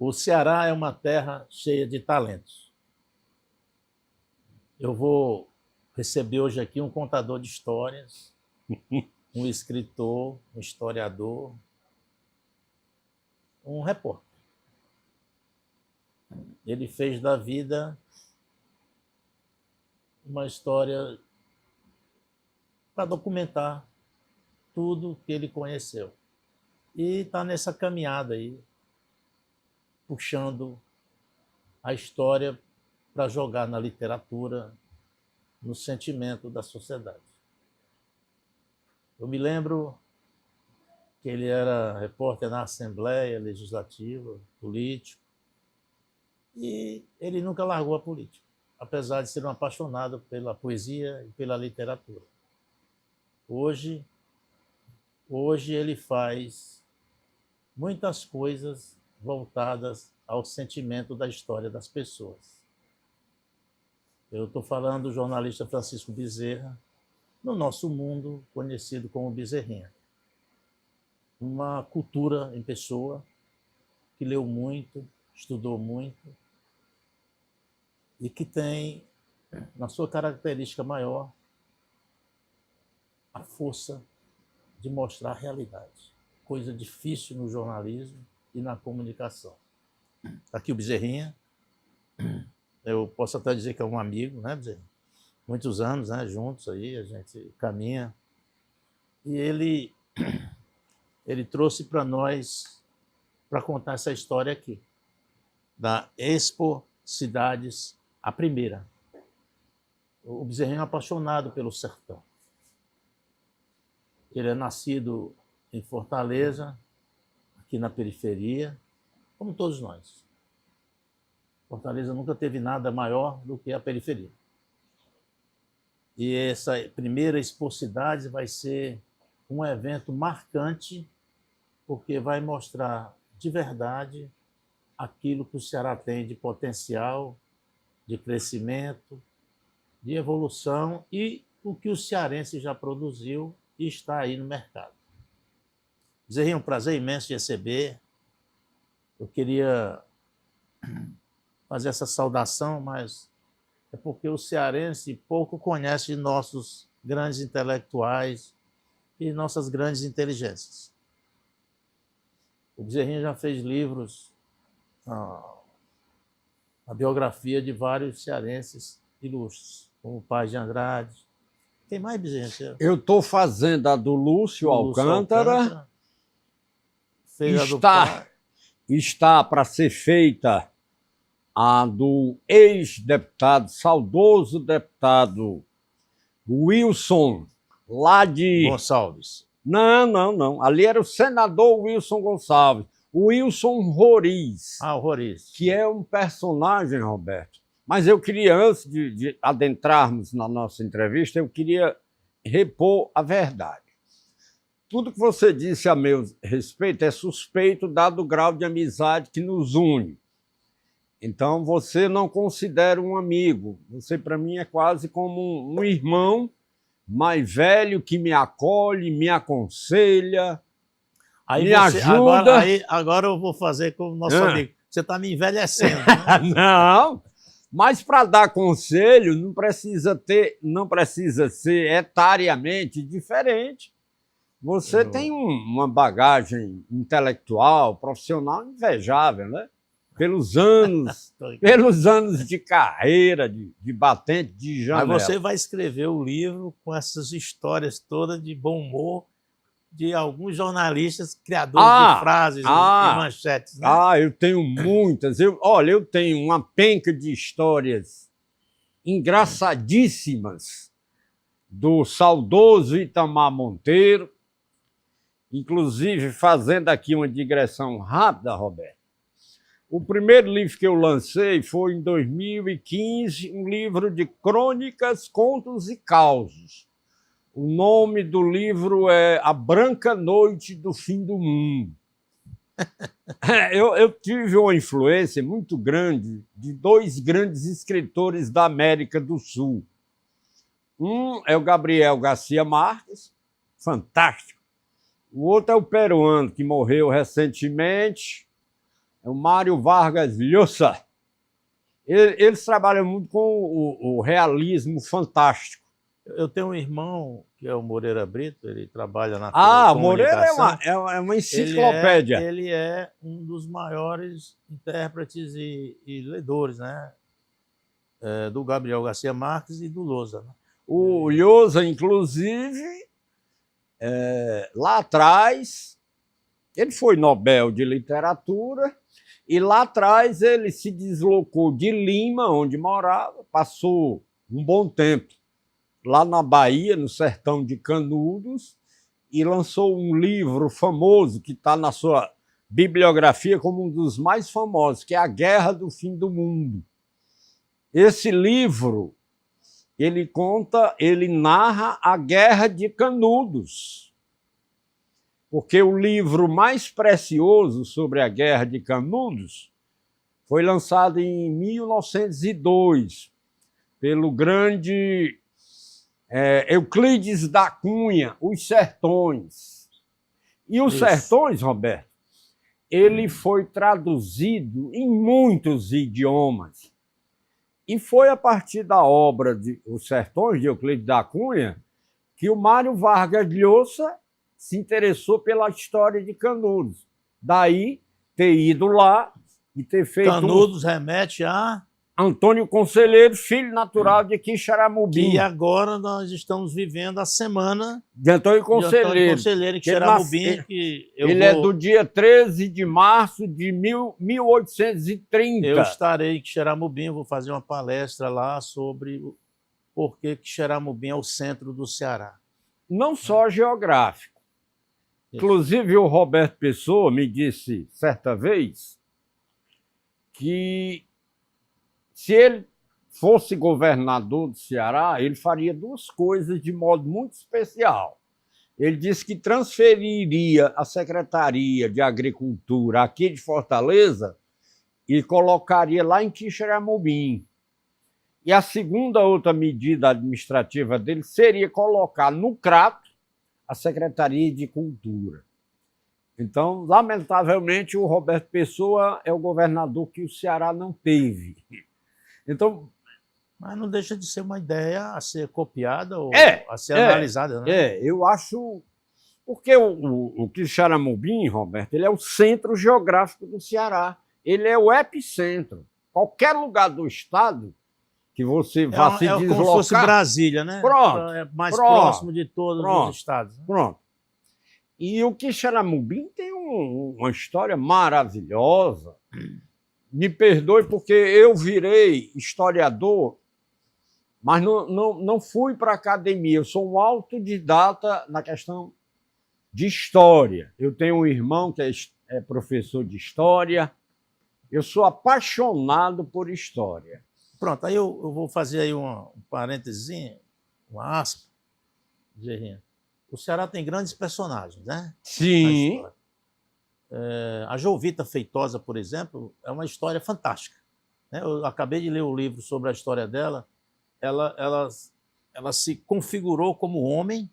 O Ceará é uma terra cheia de talentos. Eu vou receber hoje aqui um contador de histórias, um escritor, um historiador, um repórter. Ele fez da vida uma história para documentar tudo que ele conheceu. E está nessa caminhada aí, puxando a história para jogar na literatura, no sentimento da sociedade. Eu me lembro que ele era repórter na Assembleia Legislativa, político, e ele nunca largou a política, apesar de ser um apaixonado pela poesia e pela literatura. Hoje ele faz muitas coisas voltadas ao sentimento da história das pessoas. Eu estou falando do jornalista Francisco Bezerra, no nosso mundo conhecido como Bezerrinha. Uma cultura em pessoa, que leu muito, estudou muito, e que tem, na sua característica maior, a força de mostrar a realidade. Coisa difícil no jornalismo e na comunicação. Está aqui o Bezerrinha. Eu posso até dizer que é um amigo, né, Bezerrinha? Muitos anos, né, juntos aí, a gente caminha. E ele trouxe para nós, para contar essa história aqui, da Expo Cidades, a primeira. O Bezerrinha é apaixonado pelo sertão. Ele é nascido em Fortaleza, aqui na periferia, como todos nós. Fortaleza nunca teve nada maior do que a periferia. E essa primeira Expo Cidades vai ser um evento marcante, porque vai mostrar de verdade aquilo que o Ceará tem de potencial, de crescimento, de evolução e o que o cearense já produziu e está aí no mercado. Bezerrinha, um prazer imenso de receber. Eu queria fazer essa saudação, mas é porque o cearense pouco conhece de nossos grandes intelectuais e nossas grandes inteligências. O Bezerrinha já fez livros, a biografia de vários cearenses ilustres, como o Paz de Andrade. Tem mais, Bezerrinha? Eu estou fazendo a do Lúcio Alcântara. Está para ser feita a do ex-deputado, saudoso deputado Wilson, lá de... Gonçalves. Não. Ali era o senador Wilson Gonçalves. O Wilson Roriz. Ah, o Roriz. Que é um personagem, Roberto. Mas eu queria, antes de adentrarmos na nossa entrevista, eu queria repor a verdade. Tudo que você disse a meu respeito é suspeito, dado o grau de amizade que nos une. Então, você não considera um amigo. Você, para mim, é quase como um irmão mais velho que me acolhe, me aconselha, me ajuda. Agora eu vou fazer como nosso amigo. Você está me envelhecendo. Né? Não, mas para dar conselho não precisa ser etariamente diferente. Você tem uma bagagem intelectual, profissional invejável, né? Pelos anos de carreira, de batente, de janela. Mas você vai escrever o livro com essas histórias todas de bom humor de alguns jornalistas criadores de frases e manchetes. Né? Eu tenho muitas. Eu tenho uma penca de histórias engraçadíssimas do saudoso Itamar Monteiro, inclusive fazendo aqui uma digressão rápida, Roberto. O primeiro livro que eu lancei foi em 2015, um livro de crônicas, contos e causos. O nome do livro é A Branca Noite do Fim do Mundo. Eu tive uma influência muito grande de dois grandes escritores da América do Sul. Um é o Gabriel Garcia Marques, fantástico. O outro é o peruano, que morreu recentemente, É o Mário Vargas Llosa. Eles trabalham muito com o realismo fantástico. Eu tenho um irmão, que é o Moreira Brito, ele trabalha na Ah, Moreira comunicação. é uma enciclopédia. Ele é um dos maiores intérpretes e ledores, né? Do Gabriel Garcia Marques e do Llosa. Né? O Llosa, inclusive, lá atrás, ele foi Nobel de Literatura, e lá atrás ele se deslocou de Lima, onde morava, passou um bom tempo lá na Bahia, no sertão de Canudos, e lançou um livro famoso que está na sua bibliografia como um dos mais famosos, que é A Guerra do Fim do Mundo. Esse livro, ele narra a Guerra de Canudos, porque o livro mais precioso sobre a Guerra de Canudos foi lançado em 1902 pelo grande Euclides da Cunha, Os Sertões. E Os Sertões, Roberto, ele foi traduzido em muitos idiomas. E foi a partir da obra de Os Sertões, de Euclides da Cunha, que o Mário Vargas Llosa se interessou pela história de Canudos. Daí ter ido lá e ter feito... Canudos remete a... Antônio Conselheiro, filho natural de Quixeramobim. E agora nós estamos vivendo a semana de Antônio Conselheiro. Em Quixeramobim, ele é do dia 13 de março de 1830. Eu estarei em Quixeramobim, vou fazer uma palestra lá sobre por que Quixeramobim é o centro do Ceará. Não só geográfico. Inclusive, o Roberto Pessoa me disse certa vez que se ele fosse governador do Ceará, ele faria duas coisas de modo muito especial. Ele disse que transferiria a Secretaria de Agricultura aqui de Fortaleza e colocaria lá em Quixeramobim. E a segunda outra medida administrativa dele seria colocar no Crato a Secretaria de Cultura. Então, lamentavelmente, o Roberto Pessoa é o governador que o Ceará não teve. Então, mas não deixa de ser uma ideia a ser copiada ou a ser analisada, né? Eu acho... Porque o Quixeramobim, Roberto, ele é o centro geográfico do Ceará. Ele é o epicentro. Qualquer lugar do estado que você vá se deslocar... É como se fosse Brasília, né? Pronto. É mais próximo de todos os estados. Né? Pronto. E o Quixeramobim tem uma história maravilhosa. Me perdoe porque eu virei historiador, mas não fui para a academia. Eu sou um autodidata na questão de história. Eu tenho um irmão que é professor de história. Eu sou apaixonado por história. Pronto, aí eu vou fazer aí um parênteses, uma aspa, Gerrinha. O Ceará tem grandes personagens, né? Sim. A Jovita Feitosa, por exemplo, é uma história fantástica. Né? Eu acabei de ler o livro sobre a história dela. Ela se configurou como homem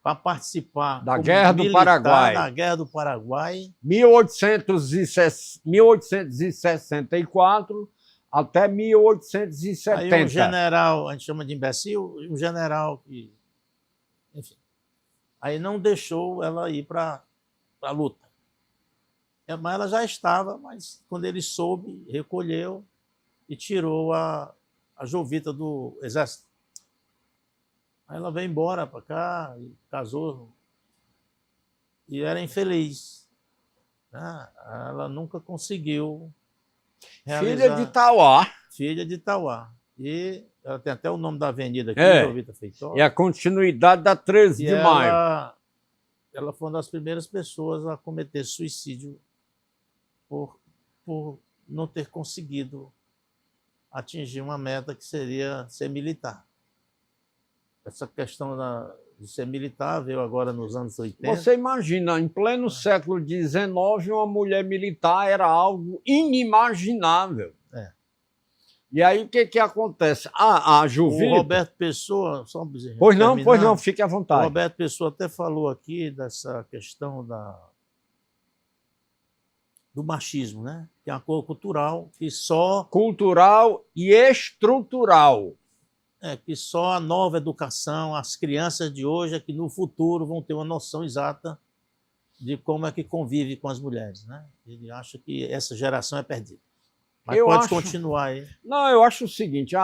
para participar da Guerra do Paraguai. Na Guerra do Paraguai. 1864 até 1870. Aí um general, a gente chama de imbecil, um general que... Enfim. Aí não deixou ela ir para a luta. Mas ela já estava, mas quando ele soube, recolheu e tirou a Jovita do exército. Aí ela veio embora para cá, e casou, e era infeliz. Né? Ela nunca conseguiu realizar... Filha de Tauá. Filha de Tauá. E ela tem até o nome da avenida aqui, Jovita Feitosa. E a continuidade da 13 de maio. Ela foi uma das primeiras pessoas a cometer suicídio por não ter conseguido atingir uma meta que seria ser militar. Essa questão de ser militar veio agora nos anos 80. Você imagina, em pleno século XIX, uma mulher militar era algo inimaginável. E aí o que acontece? A Jovita... O Roberto Pessoa... Só um pois não, fique à vontade. O Roberto Pessoa até falou aqui dessa questão do machismo, né? Que é uma coisa cultural que só Cultural e estrutural. que só a nova educação, as crianças de hoje é que no futuro vão ter uma noção exata de como é que convive com as mulheres, né? Ele acha que essa geração é perdida. Mas Eu pode acho- continuar aí. Não, eu acho o seguinte,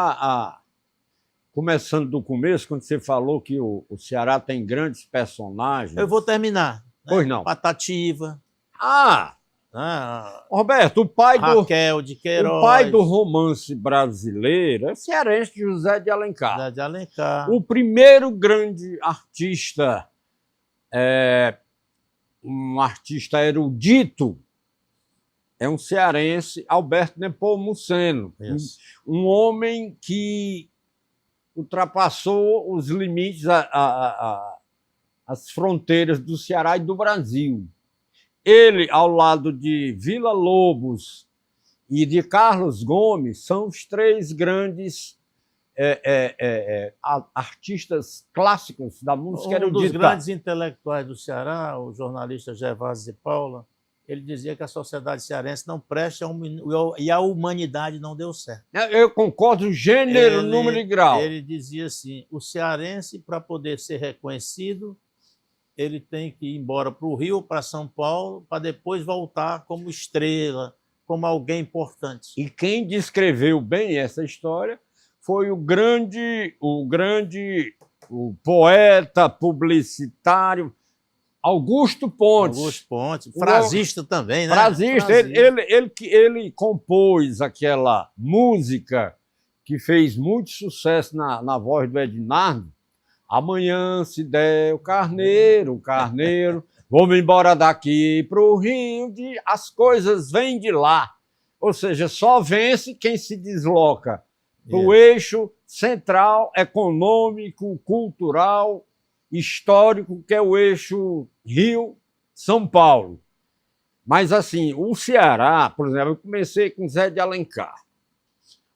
começando do começo, quando você falou que o Ceará tem grandes personagens... Eu vou terminar. Né? Pois não. Patativa, Ah, né? Roberto, Raquel de Queiroz, o pai do romance brasileiro é cearense, José de Alencar. José de Alencar. O primeiro grande artista, um artista erudito, é um cearense, Alberto Nepomuceno. Isso. Um homem que ultrapassou os limites, as fronteiras do Ceará e do Brasil. Ele, ao lado de Vila Lobos e de Carlos Gomes, são os três grandes artistas clássicos da música erudita. Um dos grandes intelectuais do Ceará, o jornalista Gervásio de Paula, ele dizia que a sociedade cearense não presta e a humanidade não deu certo. Eu concordo, gênero, número e grau. Ele dizia assim, o cearense, para poder ser reconhecido, ele tem que ir embora para o Rio, para São Paulo, para depois voltar como estrela, como alguém importante. E quem descreveu bem essa história foi o poeta publicitário Augusto Pontes. Augusto Pontes, frasista também, né? Frasista. Ele compôs aquela música que fez muito sucesso na voz do Ednardo. Amanhã se der o carneiro, vou-me embora daqui pro Rio, as coisas vêm de lá. Ou seja, só vence quem se desloca do eixo central, econômico, cultural, histórico, que é o eixo Rio-São Paulo. Mas, assim, o Ceará, por exemplo, eu comecei com Zé de Alencar.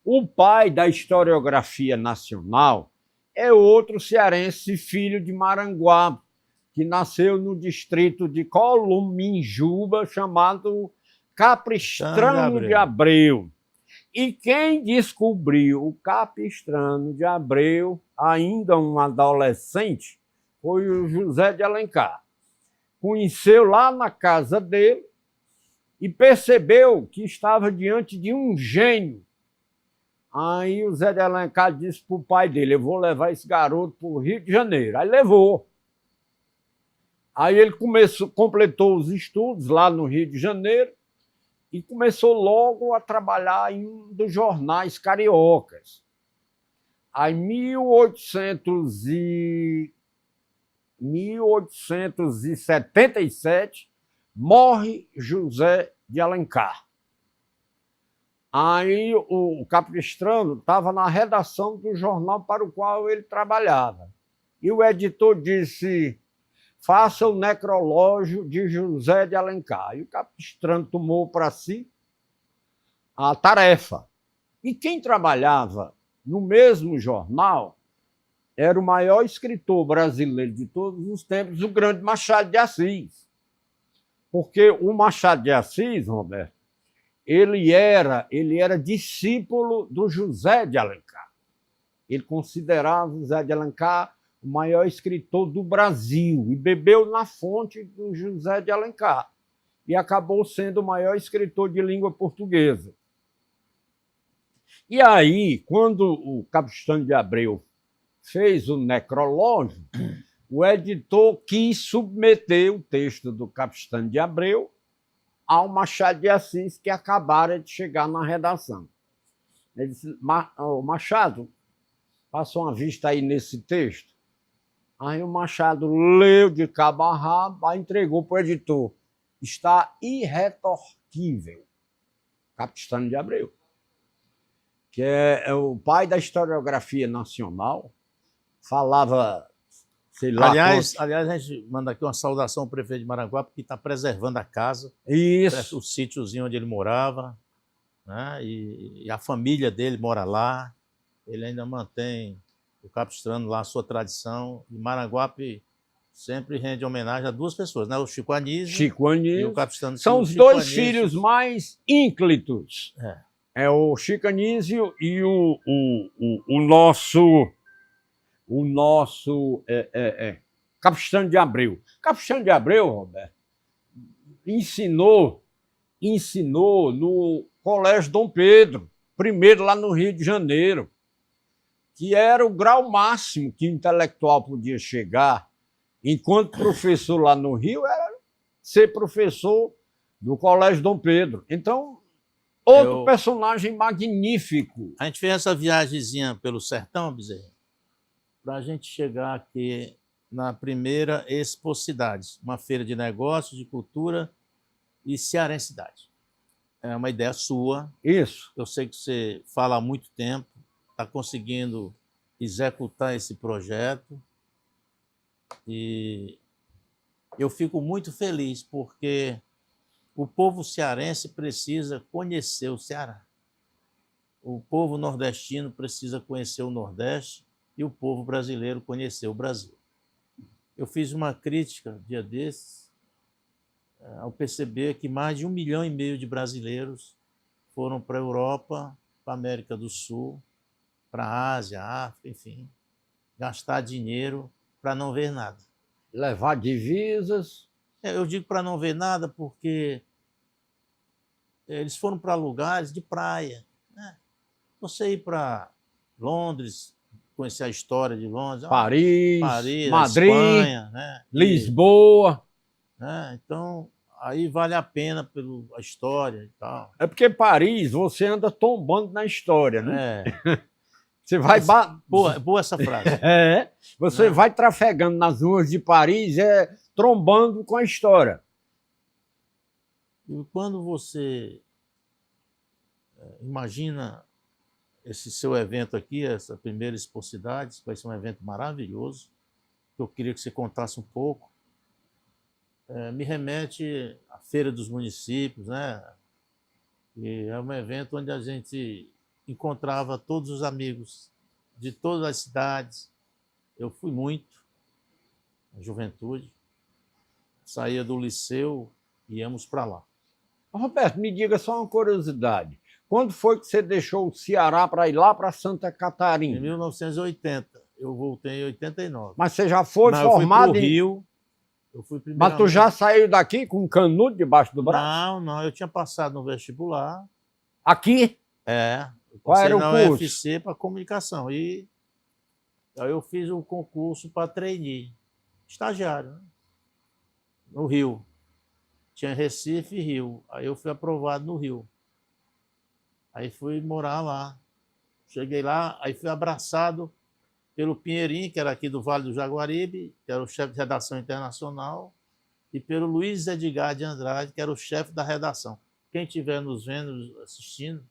O pai da historiografia nacional é outro cearense, filho de Maranguape, que nasceu no distrito de Columinjuba, chamado Capistrano de Abreu. E quem descobriu o Capistrano de Abreu, ainda um adolescente, foi o José de Alencar. Conheceu lá na casa dele e percebeu que estava diante de um gênio. Aí o Zé de Alencar disse para o pai dele, eu vou levar esse garoto para o Rio de Janeiro. Aí levou. Aí ele completou os estudos lá no Rio de Janeiro e começou logo a trabalhar em um dos jornais cariocas. Aí, em 1877, morre José de Alencar. Aí o Capistrano estava na redação do jornal para o qual ele trabalhava. E o editor disse, faça o necrológio de José de Alencar. E o Capistrano tomou para si a tarefa. E quem trabalhava no mesmo jornal era o maior escritor brasileiro de todos os tempos, o grande Machado de Assis. Porque o Machado de Assis, Roberto, ele era discípulo do José de Alencar. Ele considerava o José de Alencar o maior escritor do Brasil e bebeu na fonte do José de Alencar e acabou sendo o maior escritor de língua portuguesa. E aí, quando o Capistrano de Abreu fez o necrológio, o editor quis submeter o texto do Capistrano de Abreu ao Machado de Assis, que acabara de chegar na redação. Ele disse, Machado, passa uma vista aí nesse texto. Aí o Machado leu de cabo a rabo, entregou para o editor. Está irretorquível. Capistrano de Abreu, que é o pai da historiografia nacional, falava, sei lá... Aliás, a gente manda aqui uma saudação ao prefeito de Maranguape, que está preservando a casa, Isso. o sítiozinho onde ele morava, né? E a família dele mora lá, ele ainda mantém o Capistrano lá, a sua tradição. E Maranguape sempre rende homenagem a duas pessoas, né? O Chico Anísio Chico e Anísio. o Capistrano. São os Chico dois Anísio, filhos mais ínclitos. É. É o Chico Anísio e o nosso Capistrano de Abreu. Capistrano de Abreu, Roberto, ensinou no Colégio Dom Pedro, primeiro lá no Rio de Janeiro, que era o grau máximo que o intelectual podia chegar, enquanto professor lá no Rio, era ser professor do Colégio Dom Pedro. Então, outro personagem magnífico. A gente fez essa viagemzinha pelo sertão, Bezerra, para a gente chegar aqui na primeira Expocidades, uma feira de negócios, de cultura e cearensidade. É uma ideia sua. Isso. Eu sei que você fala há muito tempo, está conseguindo executar esse projeto e eu fico muito feliz porque o povo cearense precisa conhecer o Ceará. O povo nordestino precisa conhecer o Nordeste e o povo brasileiro conhecer o Brasil. Eu fiz uma crítica dia desses ao perceber que mais de 1,5 milhão de brasileiros foram para a Europa, para a América do Sul, para a Ásia, África, enfim, gastar dinheiro para não ver nada. Levar divisas. Eu digo para não ver nada porque eles foram para lugares de praia. Né? Você ir para Londres, conhecer a história de Londres, Paris, Madrid, Espanha, né? Lisboa. Né? Então, aí vale a pena pela história e tal. É porque Paris você anda tombando na história, né? É. Você vai... Boa essa frase. Você vai trafegando nas ruas de Paris, trombando com a história. E quando você imagina esse seu evento aqui, essa primeira Expocidades, vai ser um evento maravilhoso, que eu queria que você contasse um pouco, me remete à Feira dos Municípios, né? E é um evento onde a gente encontrava todos os amigos de todas as cidades. Eu fui muito, na juventude, saía do liceu e íamos para lá. Roberto, me diga só uma curiosidade. Quando foi que você deixou o Ceará para ir lá para Santa Catarina? Em 1980. Eu voltei em 89. Mas você já foi Não, formado eu fui pro Rio. Eu fui Mas tu já saiu daqui com um canudo debaixo do braço? Não. Eu tinha passado no vestibular. Aqui? Qual era o curso? UFC para comunicação. E aí eu fiz um concurso para trainee, estagiário, né? No Rio. Tinha Recife e Rio. Aí eu fui aprovado no Rio. Aí fui morar lá. Cheguei lá, aí fui abraçado pelo Pinheirinho, que era aqui do Vale do Jaguaribe, que era o chefe de redação internacional, e pelo Luiz Edgar de Andrade, que era o chefe da redação. Quem estiver nos vendo, assistindo,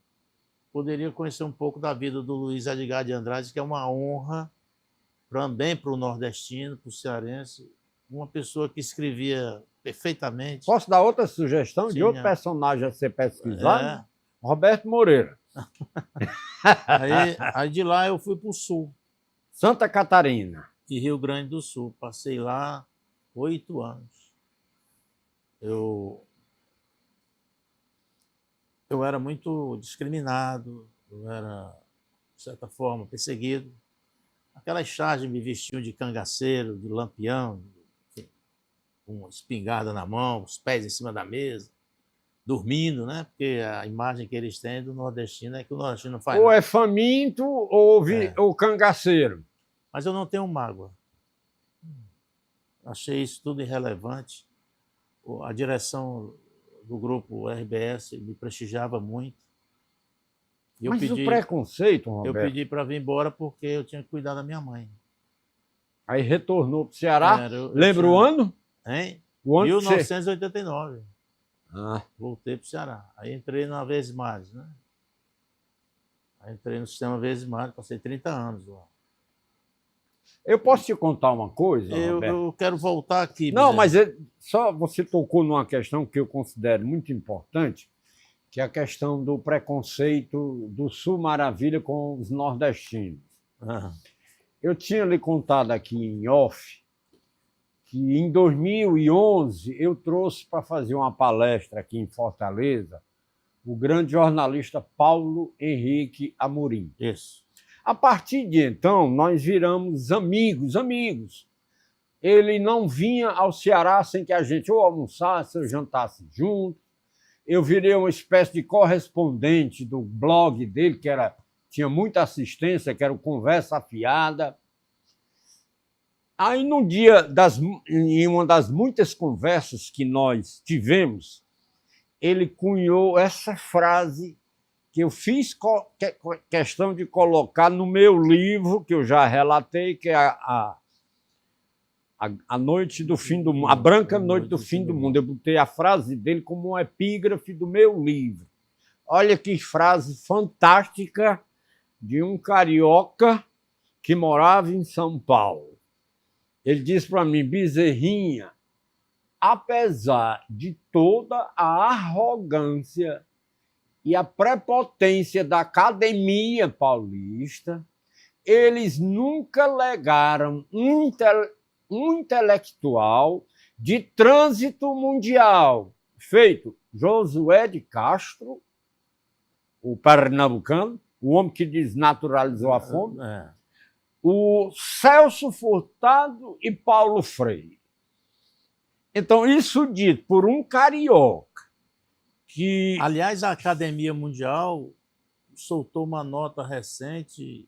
poderia conhecer um pouco da vida do Luiz Edgar de Andrade, que é uma honra também para o nordestino, para o cearense, uma pessoa que escrevia perfeitamente. Posso dar outra sugestão de outro personagem a ser pesquisado? Roberto Moreira. Aí de lá eu fui para o sul. Santa Catarina. E Rio Grande do Sul. Passei lá 8 anos. Eu era muito discriminado, eu era, de certa forma, perseguido. Aquelas charges me vestiam de cangaceiro, de lampião, enfim, com uma espingarda na mão, os pés em cima da mesa, dormindo, né? Porque a imagem que eles têm do nordestino é que o nordestino não faz ou nada. É faminto ou cangaceiro. Mas eu não tenho mágoa. Achei isso tudo irrelevante. A direção do grupo RBS me prestigiava muito. E Mas o preconceito, Roberto... Eu pedi para vir embora porque eu tinha que cuidar da minha mãe. Aí retornou para o Ceará. Lembra o ano? Hein? O ano 1989. Voltei para o Ceará. Aí entrei na Vezes-Mares, né? Aí entrei no sistema Vezes-Mares, passei 30 anos lá. Eu posso te contar uma coisa, Roberto? Eu quero voltar aqui. Não, mas só você tocou numa questão que eu considero muito importante, que é a questão do preconceito do Sul Maravilha com os nordestinos. Eu tinha lhe contado aqui em off que em 2011 eu trouxe para fazer uma palestra aqui em Fortaleza o grande jornalista Paulo Henrique Amorim. Isso. A partir de então, nós viramos amigos. Ele não vinha ao Ceará sem que a gente ou almoçasse ou jantasse junto. Eu virei uma espécie de correspondente do blog dele, que tinha muita assistência, que era o Conversa Afiada. Aí, em uma das muitas conversas que nós tivemos, ele cunhou essa frase que eu fiz questão de colocar no meu livro, que eu já relatei, que é a Noite do Fim do Mundo, a Branca Noite do Fim do Mundo. Eu botei a frase dele como um epígrafe do meu livro. Olha que frase fantástica de um carioca que morava em São Paulo. Ele disse para mim: Bezerrinha, apesar de toda a arrogância e a prepotência da academia paulista, eles nunca legaram um intelectual de trânsito mundial, feito Josué de Castro, o pernambucano, o homem que desnaturalizou a fome, o Celso Furtado e Paulo Freire. Então, isso dito por um carioca que... Aliás, a Academia Mundial soltou uma nota recente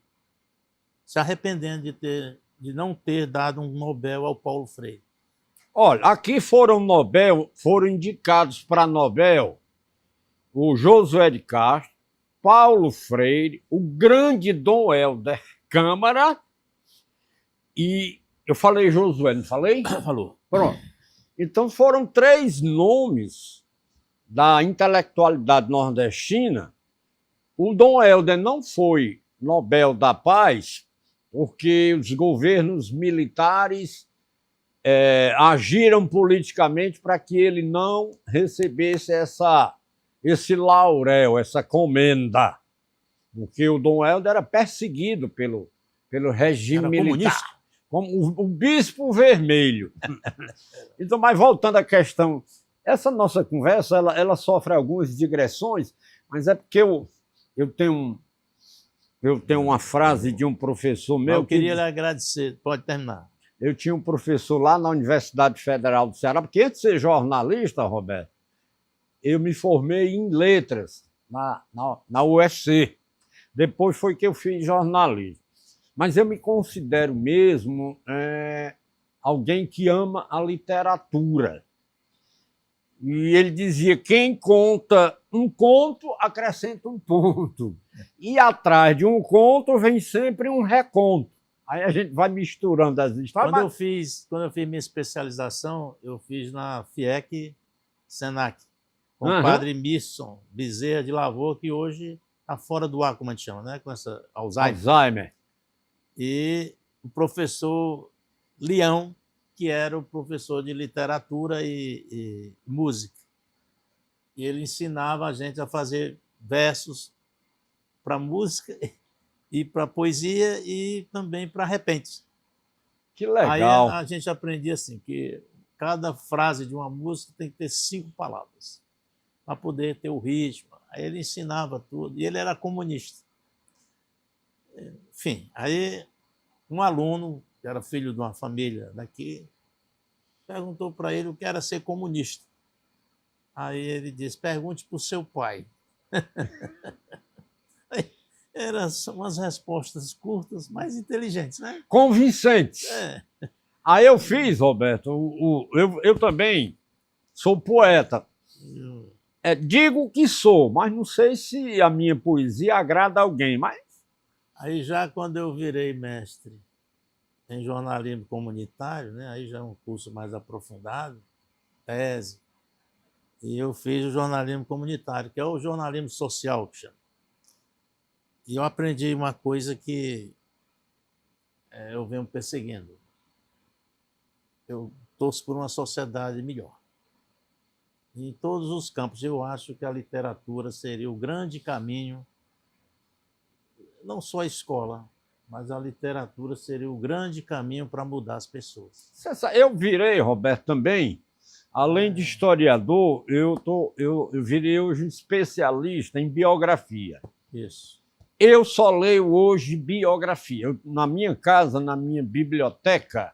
se arrependendo de não ter dado um Nobel ao Paulo Freire. Olha, aqui foram indicados para Nobel o Josué de Castro, Paulo Freire, o grande Dom Helder Câmara e... Eu falei Josué, não falei? Falou. Pronto. Então foram 3 nomes da intelectualidade nordestina. O Dom Helder não foi Nobel da Paz porque os governos militares agiram politicamente para que ele não recebesse esse laurel, essa comenda. Porque o Dom Helder era perseguido pelo regime era militar. Comunista. Como o Bispo Vermelho. Então, mas voltando à questão, essa nossa conversa, ela sofre algumas digressões, mas é porque eu tenho uma frase de um professor meu... Eu queria lhe agradecer. Pode terminar. Eu tinha um professor lá na Universidade Federal do Ceará, porque antes de ser jornalista, Roberto, eu me formei em letras na UFC. Depois foi que eu fiz jornalismo. Mas eu me considero mesmo alguém que ama a literatura. E ele dizia: quem conta um conto, acrescenta um ponto. E atrás de um conto vem sempre um reconto. Aí a gente vai misturando as histórias. Quando eu fiz minha especialização, eu fiz na FIEC Senac, com o padre Misson Bezerra de Lavor, que hoje está fora do ar, como a gente chama, né? Com essa Alzheimer. E o professor Leão, que era o professor de literatura e música. E ele ensinava a gente a fazer versos para música e para poesia e também para repentes. Que legal! Aí a gente aprendia assim, que cada frase de uma música tem que ter 5 palavras para poder ter o ritmo. Aí ele ensinava tudo, e ele era comunista. Enfim, aí um aluno, que era filho de uma família daqui, perguntou para ele o que era ser comunista. Aí ele disse: pergunte para o seu pai. Eram umas respostas curtas, mas inteligentes, né? Convincentes. Aí eu fiz, Roberto, eu também sou poeta. Digo que sou, mas não sei se a minha poesia agrada alguém, mas... Aí já quando eu virei mestre em jornalismo comunitário, né, aí já é um curso mais aprofundado, tese, e eu fiz o jornalismo comunitário, que é o jornalismo social que chama. E eu aprendi uma coisa que eu venho perseguindo. Eu torço por uma sociedade melhor. Em todos os campos, eu acho que a literatura seria o grande caminho, não só a escola, Mas a literatura seria o grande caminho para mudar as pessoas. Eu virei, Roberto, também, além de historiador, eu virei hoje um especialista em biografia. Isso. Eu só leio hoje biografia. Na minha casa, na minha biblioteca,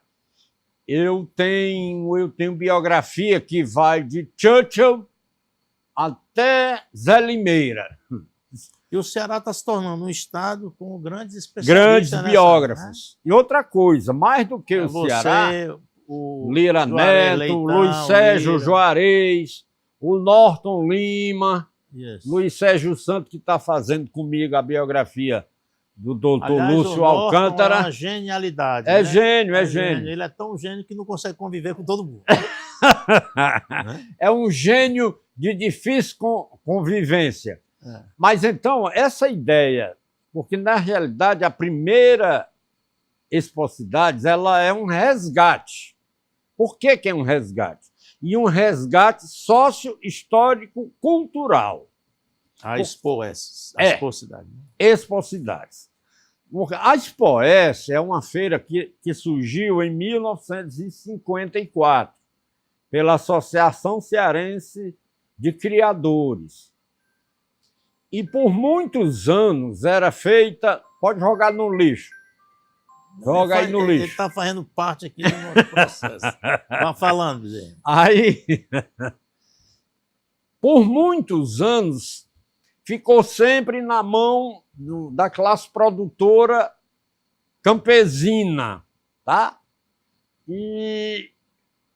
eu tenho biografia que vai de Churchill até Zé Limeira. E o Ceará está se tornando um estado com grandes especialistas. Grandes biógrafos. Né? E outra coisa, mais do que o Ceará, o Lira Juarez Neto, Leitão, Luiz Sérgio Lira. Juarez, o Norton Lima, Isso. Luiz Sérgio Santos, que está fazendo comigo a biografia do doutor Aliás, Lúcio o Norton Alcântara. É uma genialidade. É né? gênio, é gênio. Ele é tão gênio que não consegue conviver com todo mundo. É um gênio de difícil convivência. É. Mas então, essa ideia, porque na realidade a primeira Expocidades, ela é um resgate. Por que é um resgate? E um resgate sócio-histórico-cultural. A Expocidades. A Expocidades. Expocidades. A Expoes é uma feira que surgiu em 1954 pela Associação Cearense de Criadores. E por muitos anos era feita... Pode jogar no lixo. Joga aí no lixo. Ele está fazendo parte aqui do nosso processo. Vai falando, gente. Aí, por muitos anos, ficou sempre na mão da classe produtora campesina, tá? E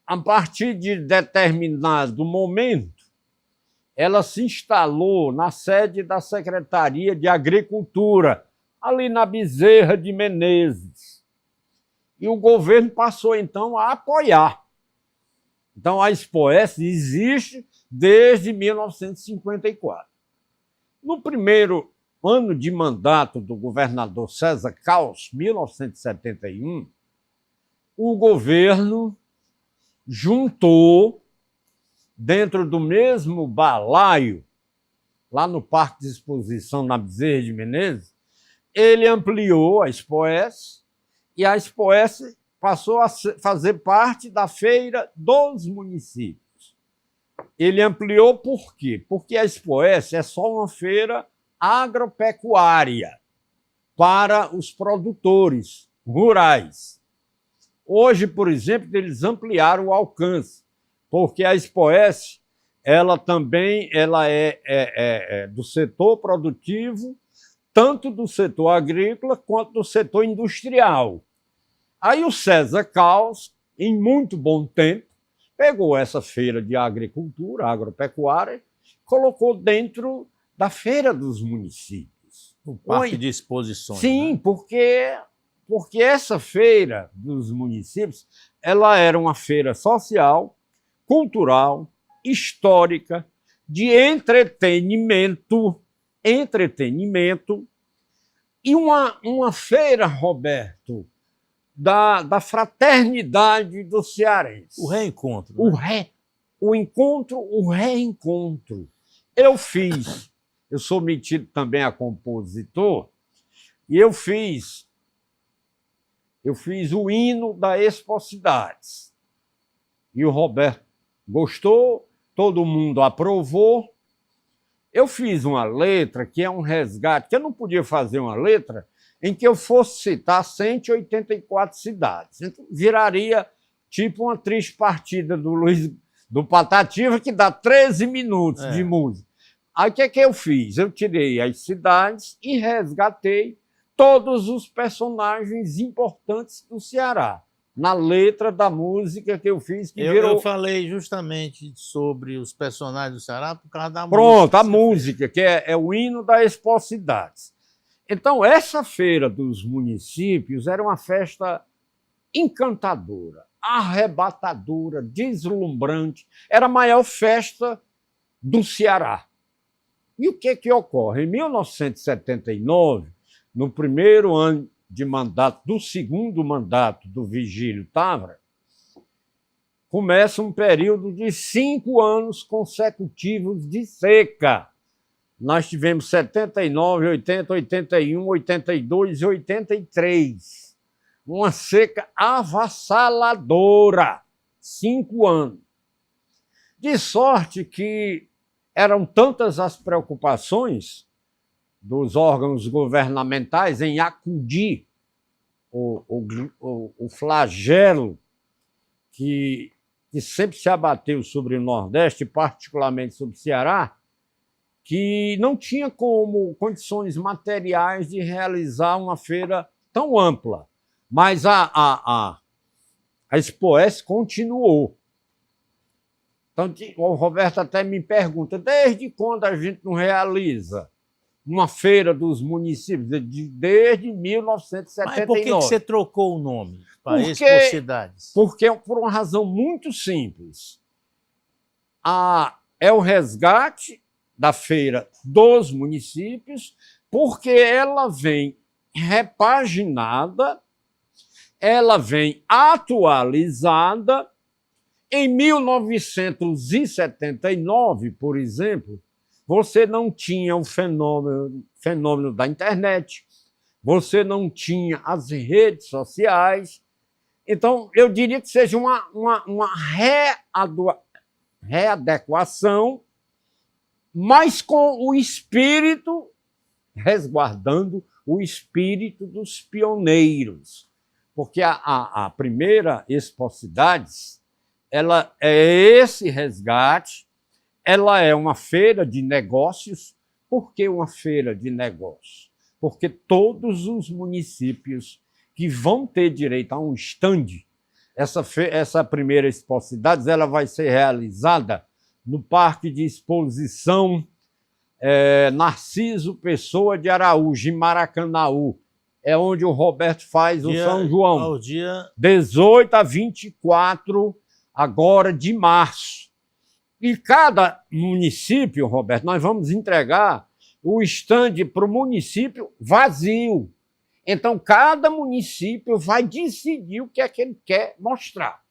a partir de determinado momento, ela se instalou na sede da Secretaria de Agricultura, ali na Bezerra de Menezes. E o governo passou, então, a apoiar. Então, a Expoes existe desde 1954. No primeiro ano de mandato do governador César Caos, 1971, o governo juntou, dentro do mesmo balaio, lá no Parque de Exposição, na Bezerra de Menezes, ele ampliou a Expoes e a Expoes passou a fazer parte da Feira dos Municípios. Ele ampliou por quê? Porque a Expoes é só uma feira agropecuária para os produtores rurais. Hoje, por exemplo, eles ampliaram o alcance, porque a Expoes ela também é do setor produtivo, tanto do setor agrícola quanto do setor industrial. Aí o César Caos, em muito bom tempo, pegou essa feira de agricultura, agropecuária, colocou dentro da Feira dos Municípios. O Parque de Exposições. Sim, né? porque essa Feira dos Municípios ela era uma feira social, cultural, histórica, de entretenimento e uma feira, Roberto, da fraternidade do cearense. O reencontro. Né? O reencontro. Eu sou metido também a compositor, e eu fiz o hino da Expocidades. E o Roberto gostou, todo mundo aprovou. Eu fiz uma letra que é um resgate, que eu não podia fazer uma letra em que eu fosse citar 184 cidades. Então, viraria tipo uma triste partida do Patativa, que dá 13 minutos de música. Aí o que é que eu fiz? Eu tirei as cidades e resgatei todos os personagens importantes do Ceará, na letra da música que eu fiz. Eu falei justamente sobre os personagens do Ceará por causa da música. Pronto, a música, que é o hino da Expocidades. Então, essa Feira dos Municípios era uma festa encantadora, arrebatadora, deslumbrante. Era a maior festa do Ceará. E o que ocorre? Em 1979, no primeiro ano de mandato, do segundo mandato do Vigílio Távora, começa um período de 5 anos consecutivos de seca. nós tivemos 79, 80, 81, 82 e 83. Uma seca avassaladora. 5 anos. De sorte que eram tantas as preocupações dos órgãos governamentais em acudir o flagelo que sempre se abateu sobre o Nordeste, particularmente sobre o Ceará, que não tinha como condições materiais de realizar uma feira tão ampla. Mas a Expoeste continuou. Então, o Roberto até me pergunta, desde quando a gente não realiza uma feira dos municípios? Desde 1979. Mas por que você trocou o nome para Expocidades? Porque por uma razão muito simples. É o resgate da feira dos municípios, porque ela vem repaginada, ela vem atualizada. Em 1979, por exemplo, você não tinha o fenômeno da internet, você não tinha as redes sociais. Então, eu diria que seja uma readequação, mas com o espírito, resguardando o espírito dos pioneiros. Porque a primeira Expocidades, ela é esse resgate, ela é uma feira de negócios. Por que uma feira de negócios? Porque todos os municípios que vão ter direito a um estande, essa primeira Expocidades, ela vai ser realizada no Parque de Exposição Narciso Pessoa de Araújo, em Maracanaú. É onde o Roberto faz o São João. Ao dia 18 a 24 agora de março. E cada município, Roberto, nós vamos entregar o estande para o município vazio. Então, cada município vai decidir o que é que ele quer mostrar.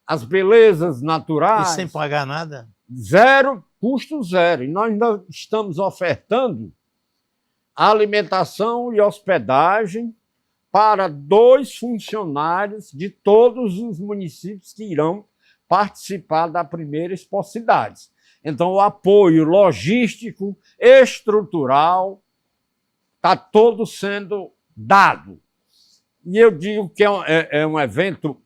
As belezas naturais. E sem pagar nada? Zero, custo zero. E nós ainda estamos ofertando alimentação e hospedagem para 2 funcionários de todos os municípios que irão participar da primeira Expocidades. Então, o apoio logístico, estrutural, está todo sendo dado. E eu digo que é um evento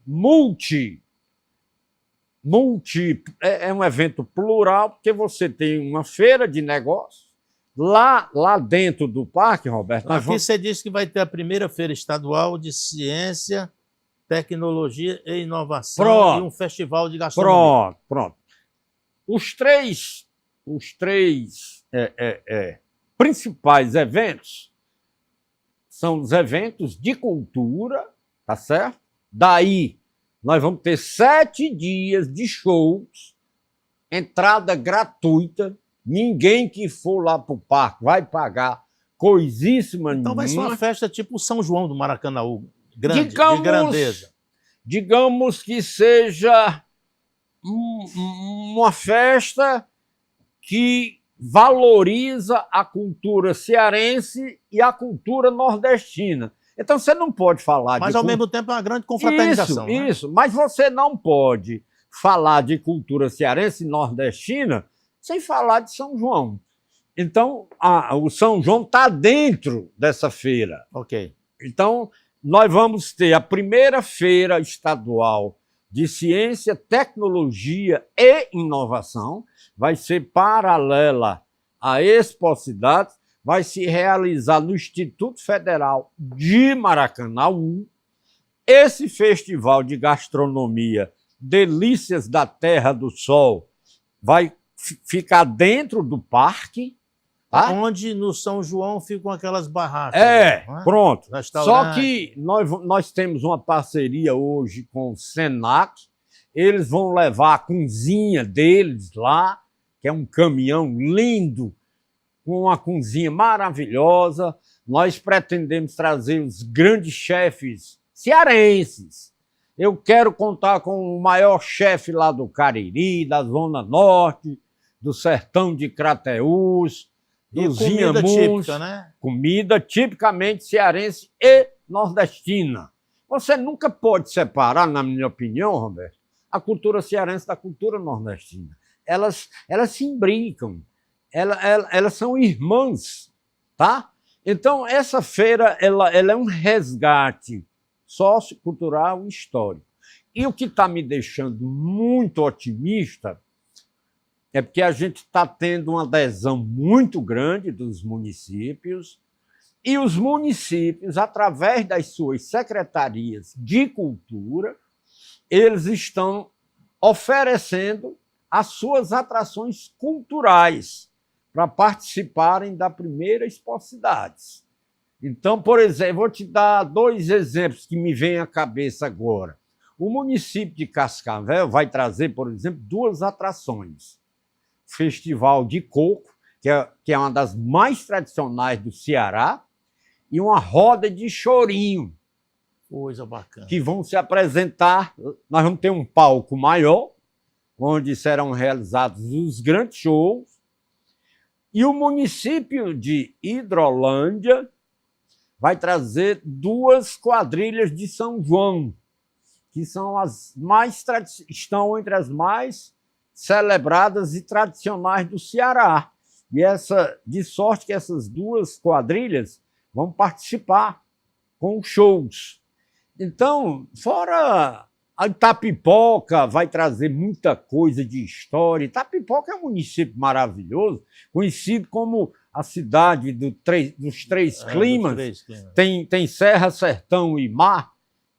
é um evento plural, porque você tem uma feira de negócios. Lá dentro do parque, Roberto... Aqui você disse que vai ter a primeira feira estadual de ciência, tecnologia e inovação e um festival de gastronomia. Pronto. Os três principais eventos são os eventos de cultura, tá certo? Daí, nós vamos ter 7 dias de shows, entrada gratuita. Ninguém que for lá para o parque vai pagar coisíssima nenhuma. Então vai ser uma festa tipo o São João do Maracanaú, de grandeza. Digamos que seja uma festa que valoriza a cultura cearense e a cultura nordestina. Então você não pode falar Mas ao mesmo tempo é uma grande confraternização. Isso, mas você não pode falar de cultura cearense e nordestina sem falar de São João. Então, o São João está dentro dessa feira. Ok. Então, nós vamos ter a primeira feira estadual de ciência, tecnologia e inovação. Vai ser paralela à Expocidades, vai se realizar no Instituto Federal de Maracanaú. Esse festival de gastronomia, Delícias da Terra do Sol, vai ficar dentro do parque. Tá? Onde no São João ficam aquelas barracas. Pronto. Só que nós temos uma parceria hoje com o Senac. Eles vão levar a cozinha deles lá, que é um caminhão lindo, com uma cozinha maravilhosa. Nós pretendemos trazer os grandes chefes cearenses. Eu quero contar com o maior chefe lá do Cariri, da Zona Norte, do Sertão de Crateús, E dos comida inhamuns, típica, né? comida tipicamente cearense e nordestina. Você nunca pode separar, na minha opinião, Roberto, a cultura cearense da cultura nordestina. Elas se imbricam, elas são irmãs, tá? Então, essa feira ela é um resgate sociocultural e histórico. E o que está me deixando muito otimista é porque a gente está tendo uma adesão muito grande dos municípios, e os municípios, através das suas secretarias de cultura, eles estão oferecendo as suas atrações culturais para participarem da primeira Expocidades. Então, por exemplo, vou te dar 2 exemplos que me vêm à cabeça agora. O município de Cascavel vai trazer, por exemplo, 2 atrações. Festival de Coco, que é uma das mais tradicionais do Ceará, e uma roda de chorinho. Coisa bacana. Que vão se apresentar. Nós vamos ter um palco maior, onde serão realizados os grandes shows. E o município de Hidrolândia vai trazer 2 quadrilhas de São João, que são estão entre as mais celebradas e tradicionais do Ceará. E de sorte que essas 2 quadrilhas vão participar com shows. Então, fora a Itapipoca, vai trazer muita coisa de história. Itapipoca é um município maravilhoso, conhecido como a cidade dos 3 climas. Tem serra, sertão e mar.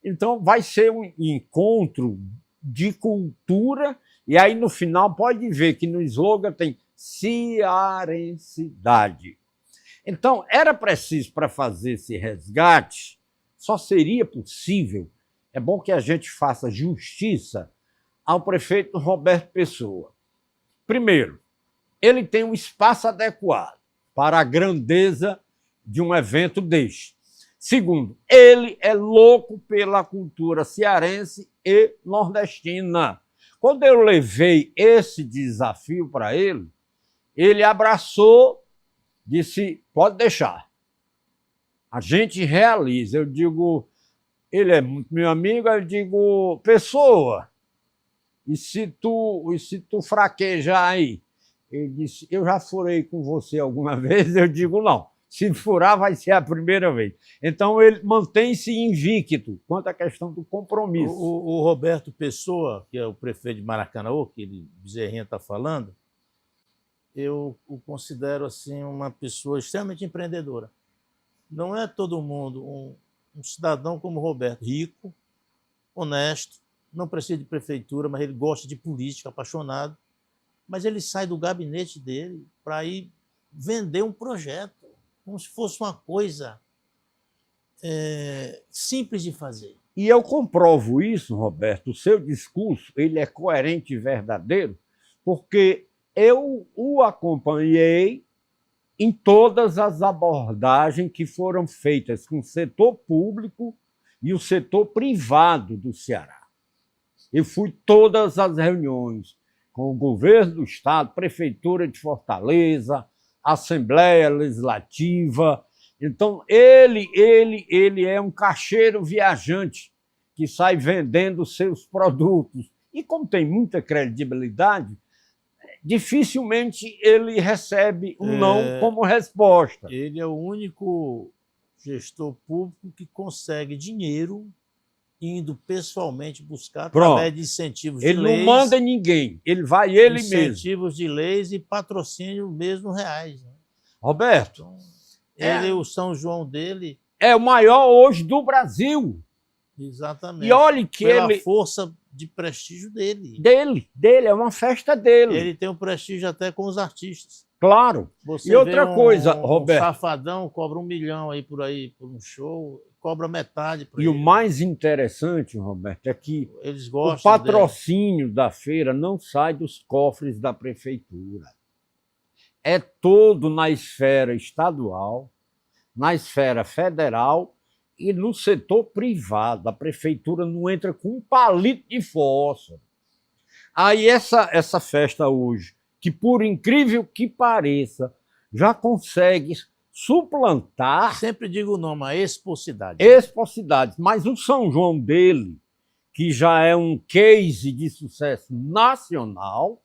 Então, vai ser um encontro de cultura. E aí, no final, pode ver que no slogan tem cearensidade. Então, era preciso, para fazer esse resgate, só seria possível, é bom que a gente faça justiça ao prefeito Roberto Pessoa. Primeiro, ele tem um espaço adequado para a grandeza de um evento deste. Segundo, ele é louco pela cultura cearense e nordestina. Quando eu levei esse desafio para ele, ele abraçou, disse, pode deixar. A gente realiza. Eu digo, ele é muito meu amigo, eu digo, Pessoa, e se tu fraquejar aí? Ele disse, eu já furei com você alguma vez? Eu digo, não. Se furar, vai ser a primeira vez. Então, ele mantém-se invicto quanto à questão do compromisso. O Roberto Pessoa, que é o prefeito de Maracanaú, que ele, Bezerrinha está falando, eu o considero assim uma pessoa extremamente empreendedora. Não é todo mundo um cidadão como o Roberto, rico, honesto, não precisa de prefeitura, mas ele gosta de política, apaixonado, mas ele sai do gabinete dele para ir vender um projeto, como se fosse uma coisa simples de fazer. E eu comprovo isso, Roberto, o seu discurso ele é coerente e verdadeiro, porque eu o acompanhei em todas as abordagens que foram feitas com o setor público e o setor privado do Ceará. Eu fui todas as reuniões com o governo do Estado, Prefeitura de Fortaleza, Assembleia Legislativa. Então, ele é um caixeiro viajante que sai vendendo seus produtos. E como tem muita credibilidade, dificilmente ele recebe um não como resposta. Ele é o único gestor público que consegue dinheiro indo pessoalmente buscar através de incentivos de leis. Ele não manda ninguém, ele vai ele mesmo. Incentivos de leis e patrocínio mesmo reais. Né? Roberto, ele, o São João dele... é o maior hoje do Brasil. Exatamente. E olhe que pela força de prestígio dele. Dele, é uma festa dele. Ele tem um prestígio até com os artistas. Claro. Você e outra coisa, Roberto. Um Safadão cobra R$1 milhão aí por um show, cobra metade. E o mais interessante, Roberto, é que eles gostam o patrocínio da feira não sai dos cofres da prefeitura. É todo na esfera estadual, na esfera federal e no setor privado. A prefeitura não entra com um palito de fósforo. Aí essa festa hoje, que por incrível que pareça, já consegue suplantar Sempre digo o nome, a expocidade. expocidades. Mas o São João dele, que já é um case de sucesso nacional,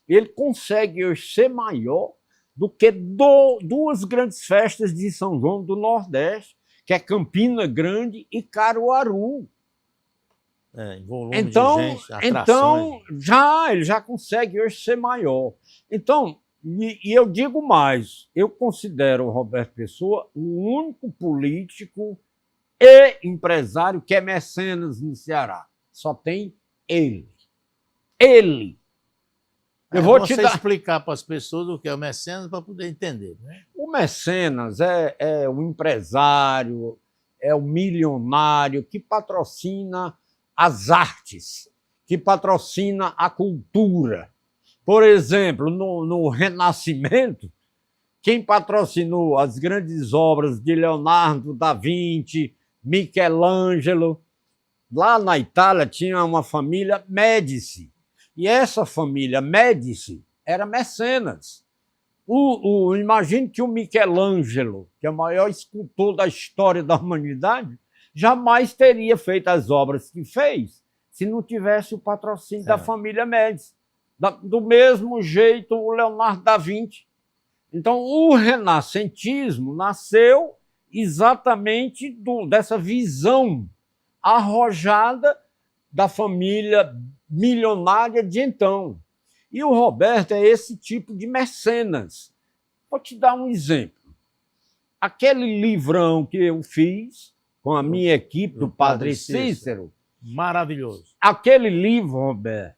ele consegue hoje ser maior do que duas grandes festas de São João do Nordeste, que é Campina Grande e Caruaru. Em volume Então, de gente, atrações. ele já consegue hoje ser maior. Então, e eu digo mais, eu considero o Roberto Pessoa o único político e empresário que é mecenas no Ceará. Só tem ele. Ele. Eu vou te dar... explicar para as pessoas o que é o mecenas para poder entender. Né? O mecenas é o empresário, é o milionário que patrocina as artes, que patrocina a cultura. Por exemplo, no Renascimento, quem patrocinou as grandes obras de Leonardo da Vinci, Michelangelo, lá na Itália tinha uma família Médici. E essa família Médici era mecenas. Imagine que o Michelangelo, que é o maior escultor da história da humanidade, jamais teria feito as obras que fez se não tivesse o patrocínio da família Médici. Do mesmo jeito, o Leonardo da Vinci. Então, o renascentismo nasceu exatamente dessa visão arrojada da família milionária de então. E o Roberto é esse tipo de mecenas. Vou te dar um exemplo. Aquele livrão que eu fiz com a minha equipe do Padre Cícero. Maravilhoso. Aquele livro, Roberto,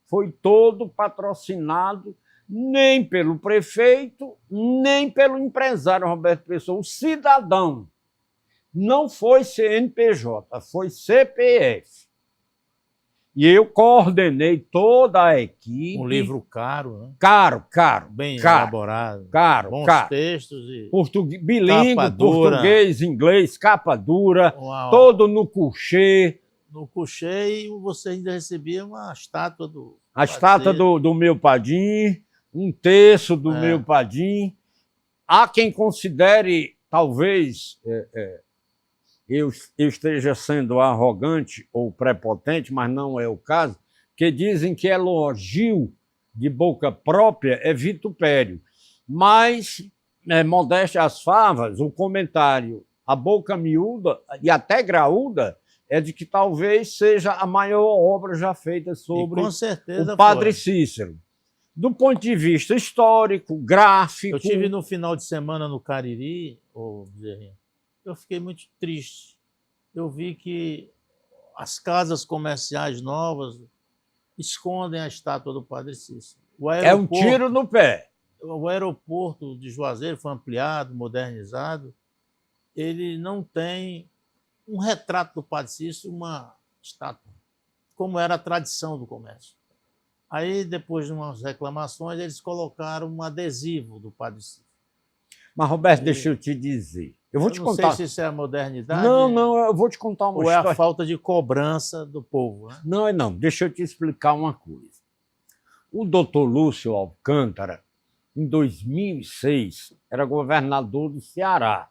foi todo patrocinado nem pelo prefeito, nem pelo empresário Roberto Pessoa. O cidadão não foi CNPJ, foi CPF. E eu coordenei toda a equipe. Um livro caro, né? Caro. Bem caro, elaborado. Caro, bons caro. textos. E bilíngue, português, inglês, capa dura, todo no couchê. No couchê, e você ainda recebia uma estátua do... A estátua do meu Padim, um terço do meu Padim. Há quem considere, talvez... eu esteja sendo arrogante ou prepotente, mas não é o caso, que dizem que elogio de boca própria é vitupério. Mas, modéstia às favas, o comentário, a boca miúda e até graúda, é de que talvez seja a maior obra já feita sobre o Padre Cícero. Do ponto de vista histórico, gráfico... Eu estive no final de semana no Cariri, Bezerrinha. Eu fiquei muito triste. Eu vi que as casas comerciais novas escondem a estátua do Padre Cícero. É um tiro no pé. O aeroporto de Juazeiro foi ampliado, modernizado. Ele não tem um retrato do Padre Cícero, uma estátua, como era a tradição do comércio. Aí, depois de umas reclamações, eles colocaram um adesivo do Padre Cícero. Mas, Roberto, deixa eu te dizer. Eu vou te contar. Não sei se isso é a modernidade. Não, eu vou te contar uma história. Ou é a falta de cobrança do povo. Né? Não. Deixa eu te explicar uma coisa. O doutor Lúcio Alcântara, em 2006, era governador do Ceará.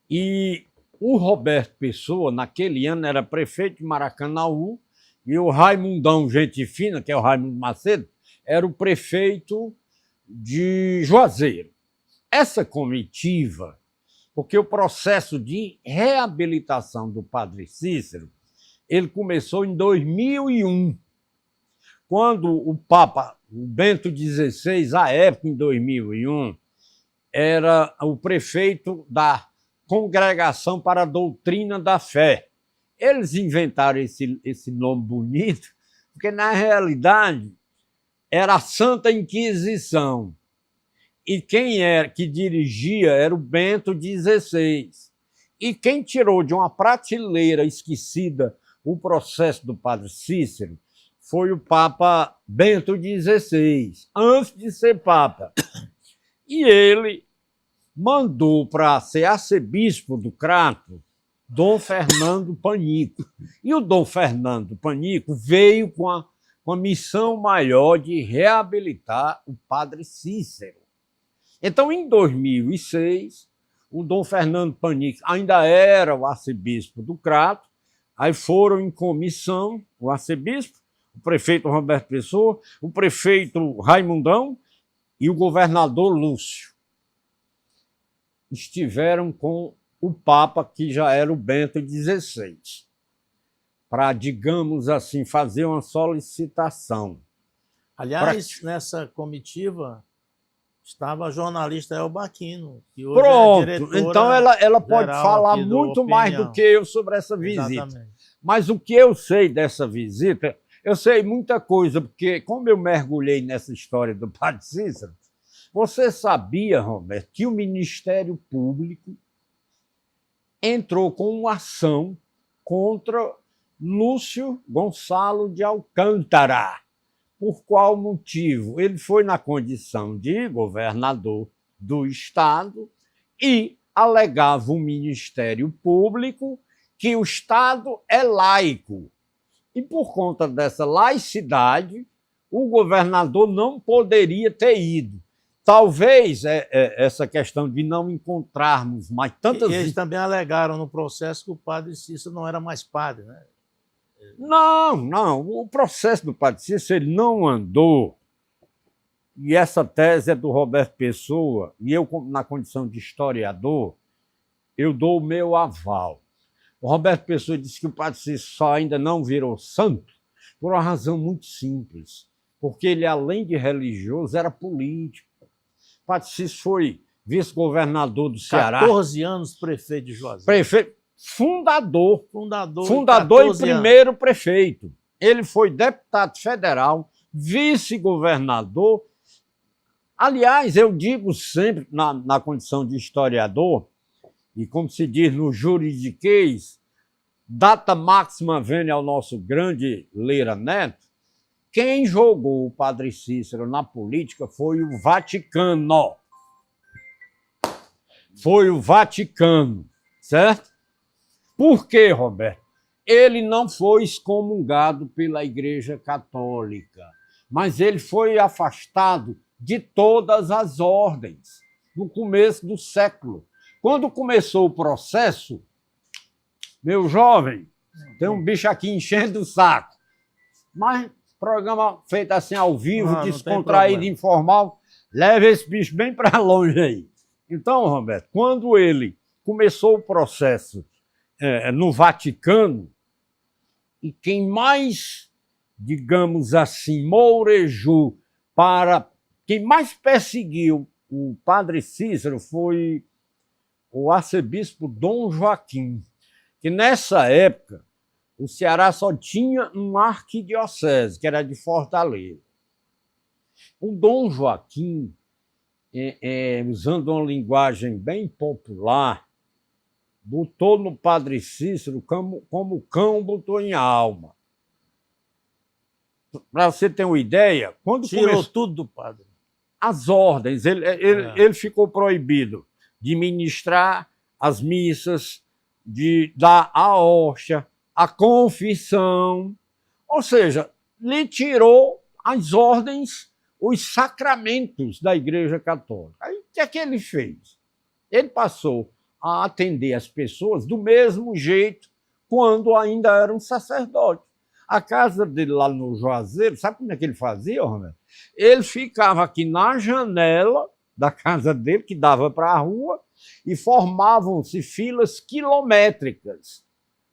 E o Roberto Pessoa, naquele ano, era prefeito de Maracanaú, e o Raimundão Gente Fina, que é o Raimundo Macedo, era o prefeito de Juazeiro. Essa comitiva, porque o processo de reabilitação do Padre Cícero, ele começou em 2001, quando o Papa, o Bento XVI, à época, em 2001, era o prefeito da Congregação para a Doutrina da Fé. Eles inventaram esse nome bonito, porque, na realidade, era a Santa Inquisição. E quem era que dirigia era o Bento XVI. E quem tirou de uma prateleira esquecida o processo do Padre Cícero foi o Papa Bento XVI, antes de ser Papa. E ele mandou para ser arcebispo do Crato Dom Fernando Panico. E o Dom Fernando Panico veio com a missão maior de reabilitar o Padre Cícero. Então, em 2006, o Dom Fernando Panic ainda era o arcebispo do Crato, aí foram em comissão o arcebispo, o prefeito Roberto Pessoa, o prefeito Raimundão e o governador Lúcio. Estiveram com o Papa, que já era o Bento XVI, para, digamos assim, fazer uma solicitação. Aliás, nessa comitiva estava a jornalista Elba Aquino, que hoje Pronto, é diretora então ela pode geral falar aqui do muito mais do Opinião. que eu sobre essa visita. Exatamente. Mas o que eu sei dessa visita, eu sei muita coisa, porque como eu mergulhei nessa história do Padre Cícero, você sabia, Roberto, que o Ministério Público entrou com uma ação contra Lúcio Gonçalo de Alcântara. Por qual motivo? Ele foi na condição de governador do Estado e alegava o Ministério Público que o Estado é laico. E por conta dessa laicidade, o governador não poderia ter ido. Talvez essa questão de não encontrarmos mais tantas... E eles também alegaram no processo que o padre Cícero não era mais padre, né? Não. O processo do Padre Cícero ele não andou. E essa tese é do Roberto Pessoa, e eu, na condição de historiador, eu dou o meu aval. O Roberto Pessoa disse que o Padre Cícero só ainda não virou santo por uma razão muito simples, porque ele, além de religioso, era político. O Padre Cícero foi vice-governador do Ceará. 14 anos prefeito de Juazeiro. Prefeito. Fundador e primeiro prefeito. Ele foi deputado federal, vice-governador. Aliás, eu digo sempre, na condição de historiador, e como se diz no juridiquês, data máxima vem ao nosso grande Leira Neto, quem jogou o Padre Cícero na política foi o Vaticano. Foi o Vaticano, certo? Por quê, Roberto? Ele não foi excomungado pela Igreja Católica, mas ele foi afastado de todas as ordens no começo do século. Quando começou o processo, meu jovem, tem um bicho aqui enchendo o saco, mas programa feito assim ao vivo, descontraído, informal, leva esse bicho bem para longe aí. Então, Roberto, quando ele começou o processo no Vaticano, e quem mais, digamos assim, mourejou quem mais perseguiu o Padre Cícero foi o arcebispo Dom Joaquim, que nessa época o Ceará só tinha uma arquidiocese, que era de Fortaleza. O Dom Joaquim, usando uma linguagem bem popular, botou no Padre Cícero como o cão botou em alma. Para você ter uma ideia, quando tirou tudo do padre. As ordens, ele ficou proibido de ministrar as missas, de dar a hóstia, a confissão, ou seja, lhe tirou as ordens, os sacramentos da Igreja Católica. Aí o que é que ele fez? Ele passou a atender as pessoas do mesmo jeito quando ainda era um sacerdote. A casa dele lá no Juazeiro, sabe como é que ele fazia, Romero? Ele ficava aqui na janela da casa dele, que dava para a rua, e formavam-se filas quilométricas.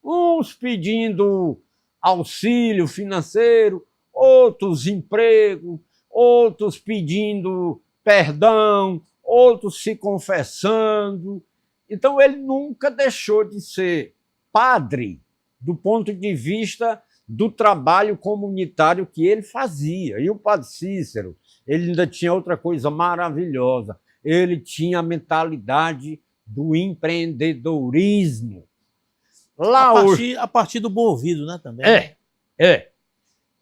Uns pedindo auxílio financeiro, outros emprego, outros pedindo perdão, outros se confessando. Então, ele nunca deixou de ser padre do ponto de vista do trabalho comunitário que ele fazia. E o Padre Cícero, ele ainda tinha outra coisa maravilhosa. Ele tinha a mentalidade do empreendedorismo. A partir do bom ouvido, né, também.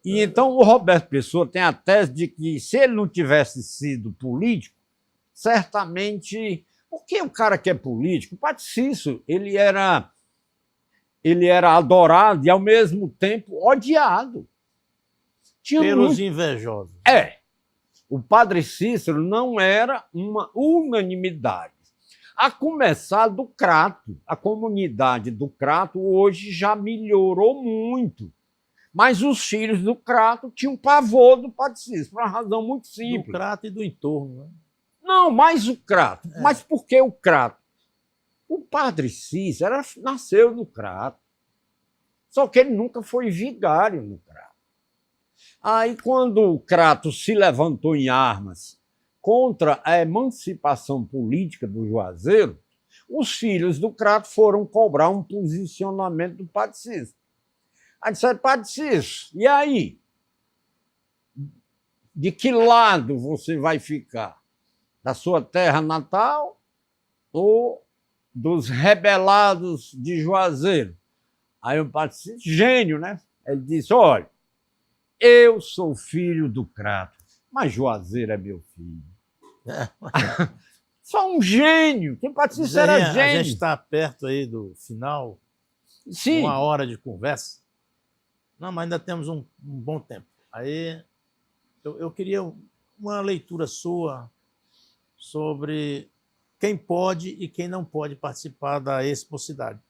E então o Roberto Pessoa tem a tese de que, se ele não tivesse sido político, certamente... Porque o cara que é político, o Padre Cícero, ele era adorado e, ao mesmo tempo, odiado. Pelos invejosos. o padre Cícero não era uma unanimidade. A começar do Crato. A comunidade do Crato hoje já melhorou muito. Mas os filhos do Crato tinham pavor do padre Cícero, por uma razão muito simples. Do Crato e do entorno, né? Não, mais o Crato. Mas por que o Crato? O padre Cícero nasceu no Crato. Só que ele nunca foi vigário no Crato. Aí, quando o Crato se levantou em armas contra a emancipação política do Juazeiro, os filhos do Crato foram cobrar um posicionamento do padre Cícero. Aí disseram, padre Cícero, e aí? De que lado você vai ficar? Da sua terra natal ou dos rebelados de Juazeiro? Aí o padre Cícero, gênio, né? Ele disse, olha, eu sou filho do Crato, mas Juazeiro é meu filho. Só um gênio. Quem padre Cícero era gênio. A gente está perto aí do final. Sim. 1 hora de conversa. Não, mas ainda temos um bom tempo. Aí eu queria uma leitura sua sobre quem pode e quem não pode participar da Expo Cidade.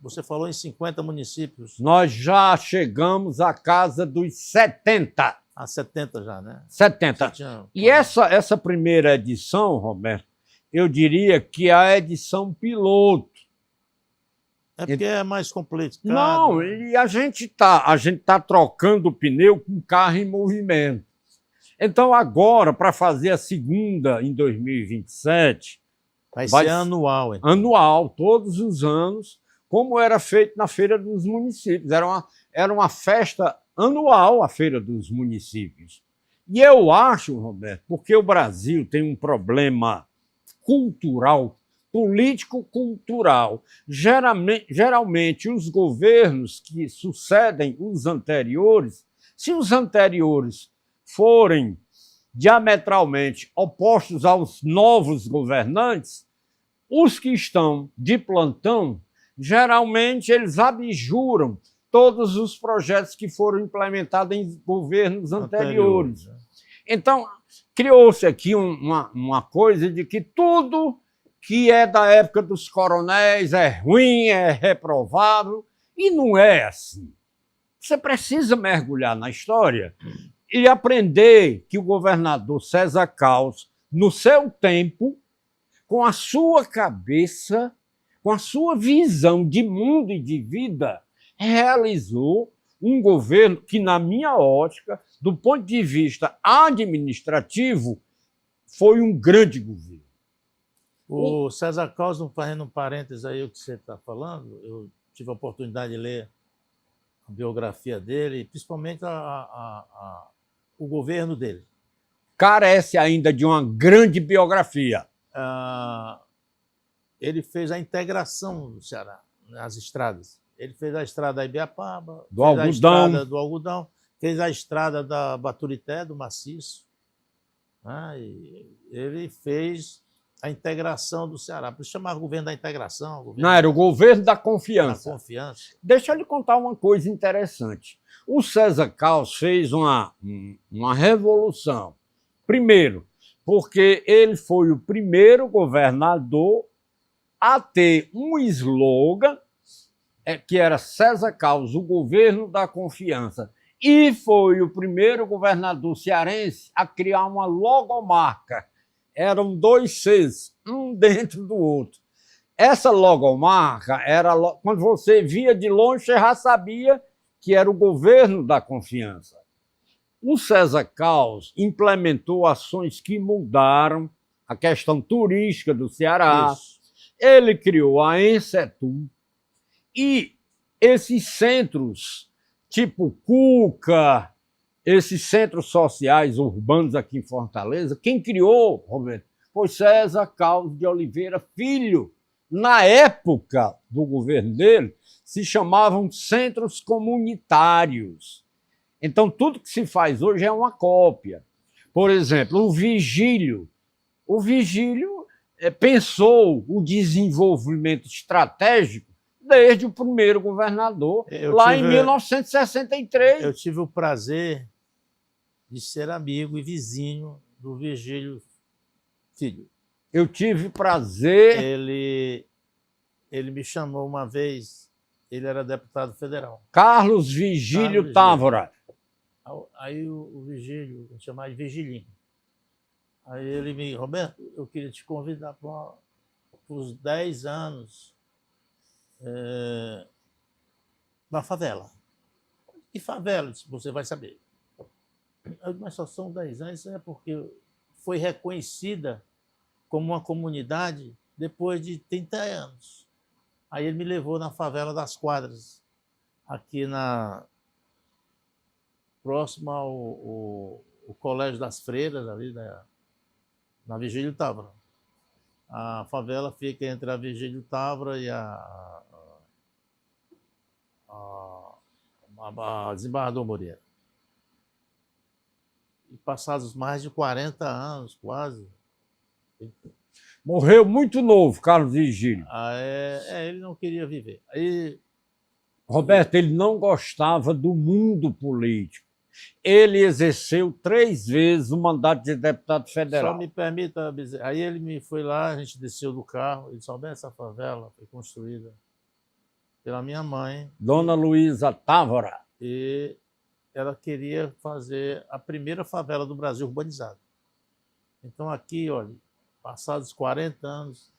Você falou em 50 municípios. Nós já chegamos à casa dos 70. 70 já, né? 70. E essa primeira edição, Roberto, eu diria que é a edição piloto. É porque é mais complicado. Não, e a gente tá trocando o pneu com carro em movimento. Então, agora, para fazer a segunda em 2027... Vai ser anual. Então. Anual, todos os anos, como era feito na Feira dos Municípios. Era uma festa anual, a Feira dos Municípios. E eu acho, Roberto, porque o Brasil tem um problema cultural, político-cultural. Geralmente, os governos que sucedem os anteriores, se os anteriores forem diametralmente opostos aos novos governantes, os que estão de plantão, geralmente eles abjuram todos os projetos que foram implementados em governos anteriores. Então, criou-se aqui uma coisa de que tudo que é da época dos coronéis é ruim, é reprovável, e não é assim. Você precisa mergulhar na história e aprender que o governador César Caos, no seu tempo, com a sua cabeça, com a sua visão de mundo e de vida, realizou um governo que, na minha ótica, do ponto de vista administrativo, foi um grande governo. O César Caos, fazendo um parênteses aí o que você está falando, eu tive a oportunidade de ler a biografia dele, principalmente o governo dele. Carece ainda de uma grande biografia. Ele fez a integração do Ceará, as estradas. Ele fez a estrada da Ibiapaba, a estrada do algodão, fez a estrada da Baturité, do maciço. E ele fez a integração do Ceará. Por isso chamava governo da integração. Não, era o governo da confiança. Da confiança. Deixa eu lhe contar uma coisa interessante. O César Caos fez uma revolução. Primeiro, porque ele foi o primeiro governador a ter um slogan que era César Caos, o governo da confiança. E foi o primeiro governador cearense a criar uma logomarca. Eram 2 Cs, um dentro do outro. Essa logomarca era, quando você via de longe, você já sabia que era o governo da confiança. O César Caos implementou ações que mudaram a questão turística do Ceará. Isso. Ele criou a Encetu e esses centros, tipo Cuca, esses centros sociais urbanos aqui em Fortaleza, quem criou, Roberto, foi César Caos de Oliveira Filho. Na época do governo dele, se chamavam centros comunitários. Então, tudo que se faz hoje é uma cópia. Por exemplo, o Vigílio. O Vigílio pensou o desenvolvimento estratégico desde o primeiro governador, em 1963. Eu tive o prazer de ser amigo e vizinho do Virgílio Filho. Eu tive prazer. Ele me chamou uma vez, ele era deputado federal. Carlos Vigílio Távora. Aí o Vigílio, vou chamar de Vigilinho. Aí ele me, Roberto, eu queria te convidar para os 10 anos na favela. Que favela? Você vai saber. Mas só são 10 anos, porque foi reconhecida como uma comunidade depois de 30 anos. Aí ele me levou na favela das Quadras, aqui próximo ao Colégio das Freiras, ali na Virgílio Távora. A favela fica entre a Virgílio Távora e a Desembargador Moreira. E passados mais de 40 anos, quase. Morreu muito novo, Carlos Vigílio. Ele não queria viver. Aí, Roberto, ele não gostava do mundo político. Ele exerceu 3 vezes o mandato de deputado federal. Só me permita dizer. Aí ele foi lá, a gente desceu do carro, ele disse: essa favela foi construída pela minha mãe. Dona Luísa Távora. E ela queria fazer a primeira favela do Brasil urbanizada. Então aqui, olha, passados 40 anos,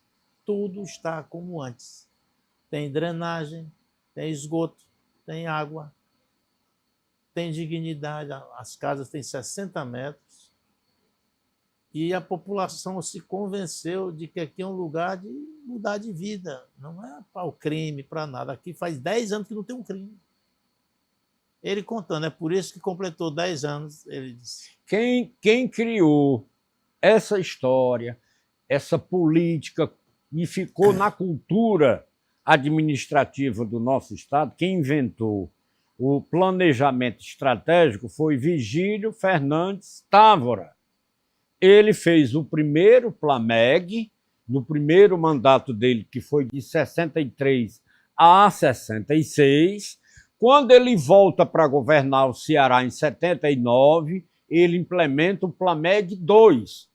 tudo está como antes. Tem drenagem, tem esgoto, tem água, tem dignidade, as casas têm 60 metros. E a população se convenceu de que aqui é um lugar de mudar de vida. Não é para o crime, para nada. Aqui faz 10 anos que não tem um crime. Ele contando, é por isso que completou 10 anos, ele disse. Quem criou essa história, essa política, e ficou na cultura administrativa do nosso Estado, quem inventou o planejamento estratégico foi Vigílio Fernandes Távora. Ele fez o primeiro Plameg, no primeiro mandato dele, que foi de 63 a 66. Quando ele volta para governar o Ceará em 79, ele implementa o Plameg 2.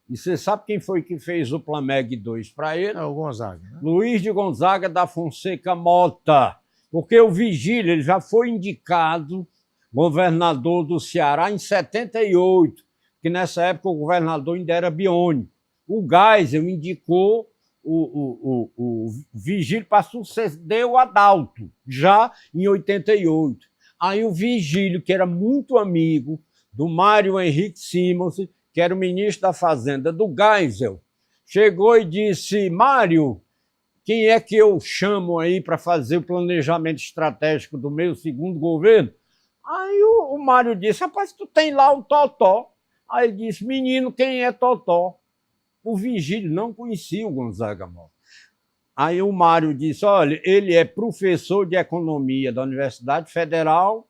E você sabe quem foi que fez o Plameg 2 para ele? É o Gonzaga. Né? Luiz de Gonzaga da Fonseca Mota. Porque o Vigílio ele já foi indicado governador do Ceará em 78, que nessa época o governador ainda era biônico. O Geisel indicou o Vigílio para suceder o Adalto, já em 88. Aí o Vigílio, que era muito amigo do Mário Henrique Simons, que era o ministro da Fazenda do Geisel, chegou e disse: Mário, quem é que eu chamo aí para fazer o planejamento estratégico do meu segundo governo? Aí o Mário disse: rapaz, tu tem lá o Totó. Aí ele disse: menino, quem é Totó? O Vigílio não conhecia o Gonzaga Mota. Aí o Mário disse: olha, ele é professor de economia da Universidade Federal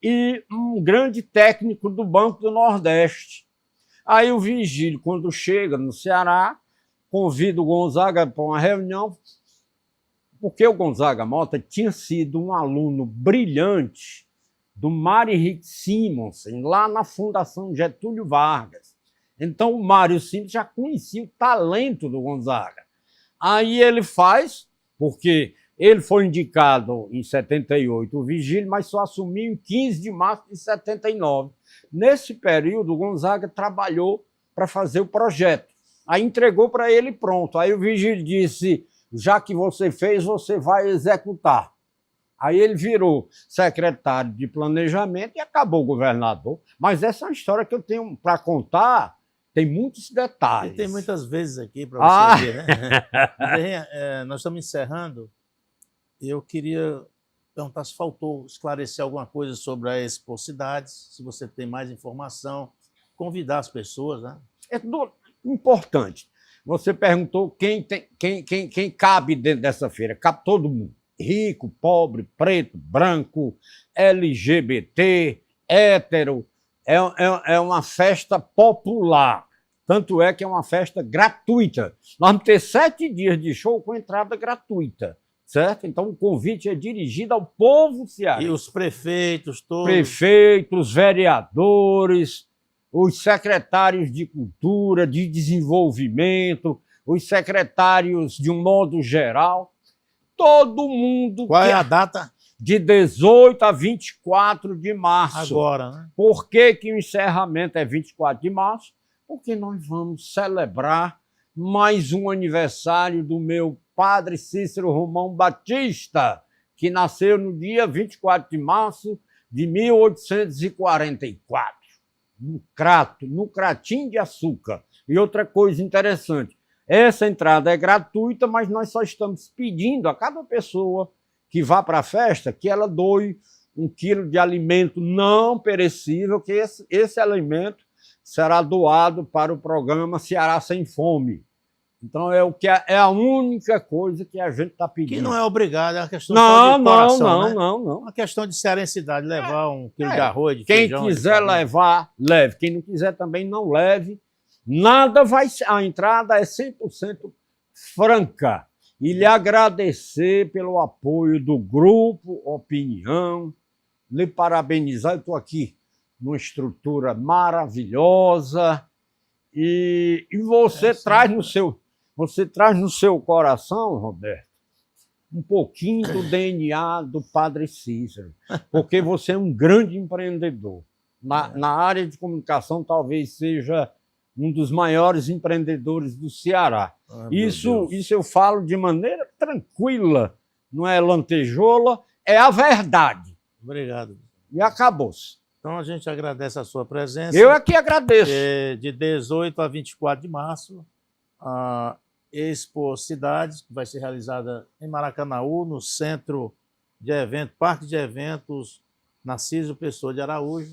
e um grande técnico do Banco do Nordeste. Aí o Vigílio, quando chega no Ceará, convida o Gonzaga para uma reunião, porque o Gonzaga Mota tinha sido um aluno brilhante do Mário Henrique Simons, lá na Fundação Getúlio Vargas. Então o Mário Simons já conhecia o talento do Gonzaga. Aí ele faz, porque ele foi indicado em 78, o Vigílio, mas só assumiu em 15 de março de 79. Nesse período, o Gonzaga trabalhou para fazer o projeto. Aí entregou para ele pronto. Aí o Vigílio disse: já que você fez, você vai executar. Aí ele virou secretário de planejamento e acabou governador. Mas essa é uma história que eu tenho para contar, tem muitos detalhes. E tem muitas vezes aqui para você ver, né? Nós estamos encerrando. Eu queria perguntar se faltou esclarecer alguma coisa sobre as expocidades, se você tem mais informação, convidar as pessoas, né? É importante. Você perguntou quem cabe dentro dessa feira. Cabe todo mundo. Rico, pobre, preto, branco, LGBT, hétero. É uma festa popular. Tanto é que é uma festa gratuita. Nós vamos ter 7 dias de show com entrada gratuita. Certo? Então o convite é dirigido ao povo cearense. E os prefeitos todos? Prefeitos, vereadores, os secretários de cultura, de desenvolvimento, os secretários de um modo geral, todo mundo... Qual é a data? De 18 a 24 de março. Agora, né? Por que que o encerramento é 24 de março? Porque nós vamos celebrar mais um aniversário do meu padre Cícero Romão Batista, que nasceu no dia 24 de março de 1844, no Crato, no Cratim de Açúcar. E outra coisa interessante, essa entrada é gratuita, mas nós só estamos pedindo a cada pessoa que vá para a festa que ela doe 1 quilo de alimento não perecível, que esse alimento será doado para o programa Ceará Sem Fome. Então é a única coisa que a gente está pedindo. Que não é obrigado, é uma questão só de coração, né? Não. Uma questão de cearensidade, levar 1 quilo de arroz, de Quem feijão. quiser levar, leve. Quem não quiser também não leve. Nada vai... A entrada é 100% franca. E lhe agradecer pelo apoio do Grupo Opinião, lhe parabenizar. Eu estou aqui numa estrutura maravilhosa e você traz no seu coração, Roberto, um pouquinho do DNA do Padre Cícero, porque você é um grande empreendedor. Na área de comunicação, talvez seja um dos maiores empreendedores do Ceará. Isso eu falo de maneira tranquila, não é lantejola, é a verdade. Obrigado. E acabou-se. Então a gente agradece a sua presença. Eu é que agradeço. De 18 a 24 de março, a Expo Cidades, que vai ser realizada em Maracanaú, no centro de eventos, parque de eventos Narciso Pessoa de Araújo.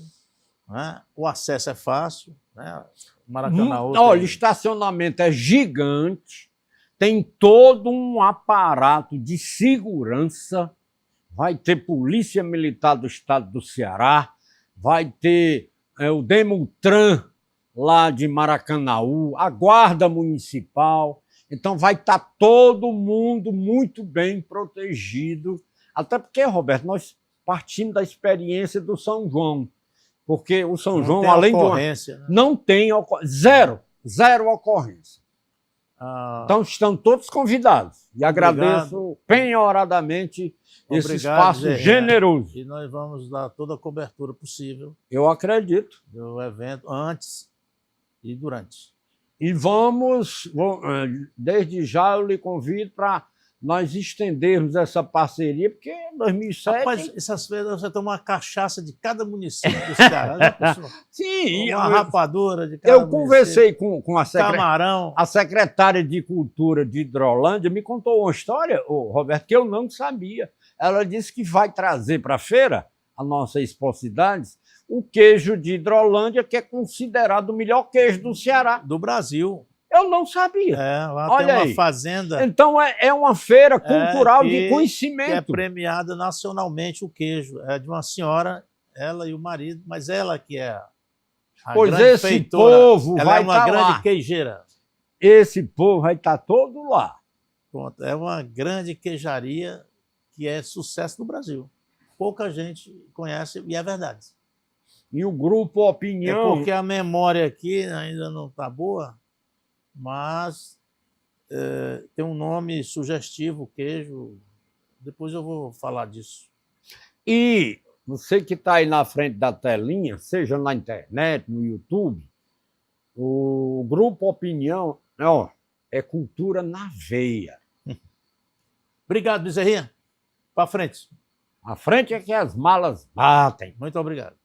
Né? O acesso é fácil, né? Maracanaú. Olha, o estacionamento é gigante, tem todo um aparato de segurança, vai ter Polícia Militar do Estado do Ceará, vai ter o Demutran lá de Maracanaú, a Guarda Municipal, então vai estar todo mundo muito bem protegido, até porque, Roberto, nós partimos da experiência do São João, porque o São João, além de ocorrência, né? Não tem zero ocorrência. Então estão todos convidados. E agradeço penhoradamente esse espaço generoso. E nós vamos dar toda a cobertura possível. Eu acredito. Do evento antes e durante. E desde já eu lhe convido para nós estendermos essa parceria, porque em 2007... Rapaz, essas vezes você toma uma cachaça de cada município do Ceará. Sim. Uma rapadura de cada município. Eu conversei com a secretária de Cultura de Hidrolândia, me contou uma história, Roberto, que eu não sabia. Ela disse que vai trazer para a feira, a nossa Expo Cidades, o queijo de Hidrolândia, que é considerado o melhor queijo do Ceará. Do Brasil. Eu não sabia. Lá Olha tem uma aí. fazenda. Então é uma feira cultural de conhecimento. Que é premiada nacionalmente o queijo. É de uma senhora, ela e o marido, mas ela que é a pois grande esse feitora. Povo ela vai é uma grande lá. queijeira. Esse povo vai estar todo lá. Pronto, é uma grande queijaria que é sucesso no Brasil. Pouca gente conhece e é verdade. E o Grupo Opinião... É porque a memória aqui ainda não está boa, mas tem um nome sugestivo, queijo. Depois eu vou falar disso. E você que está aí na frente da telinha, seja na internet, no YouTube, o Grupo Opinião é cultura na veia. Obrigado, Bezerrinha. Para frente. À frente é que as malas batem. Muito obrigado.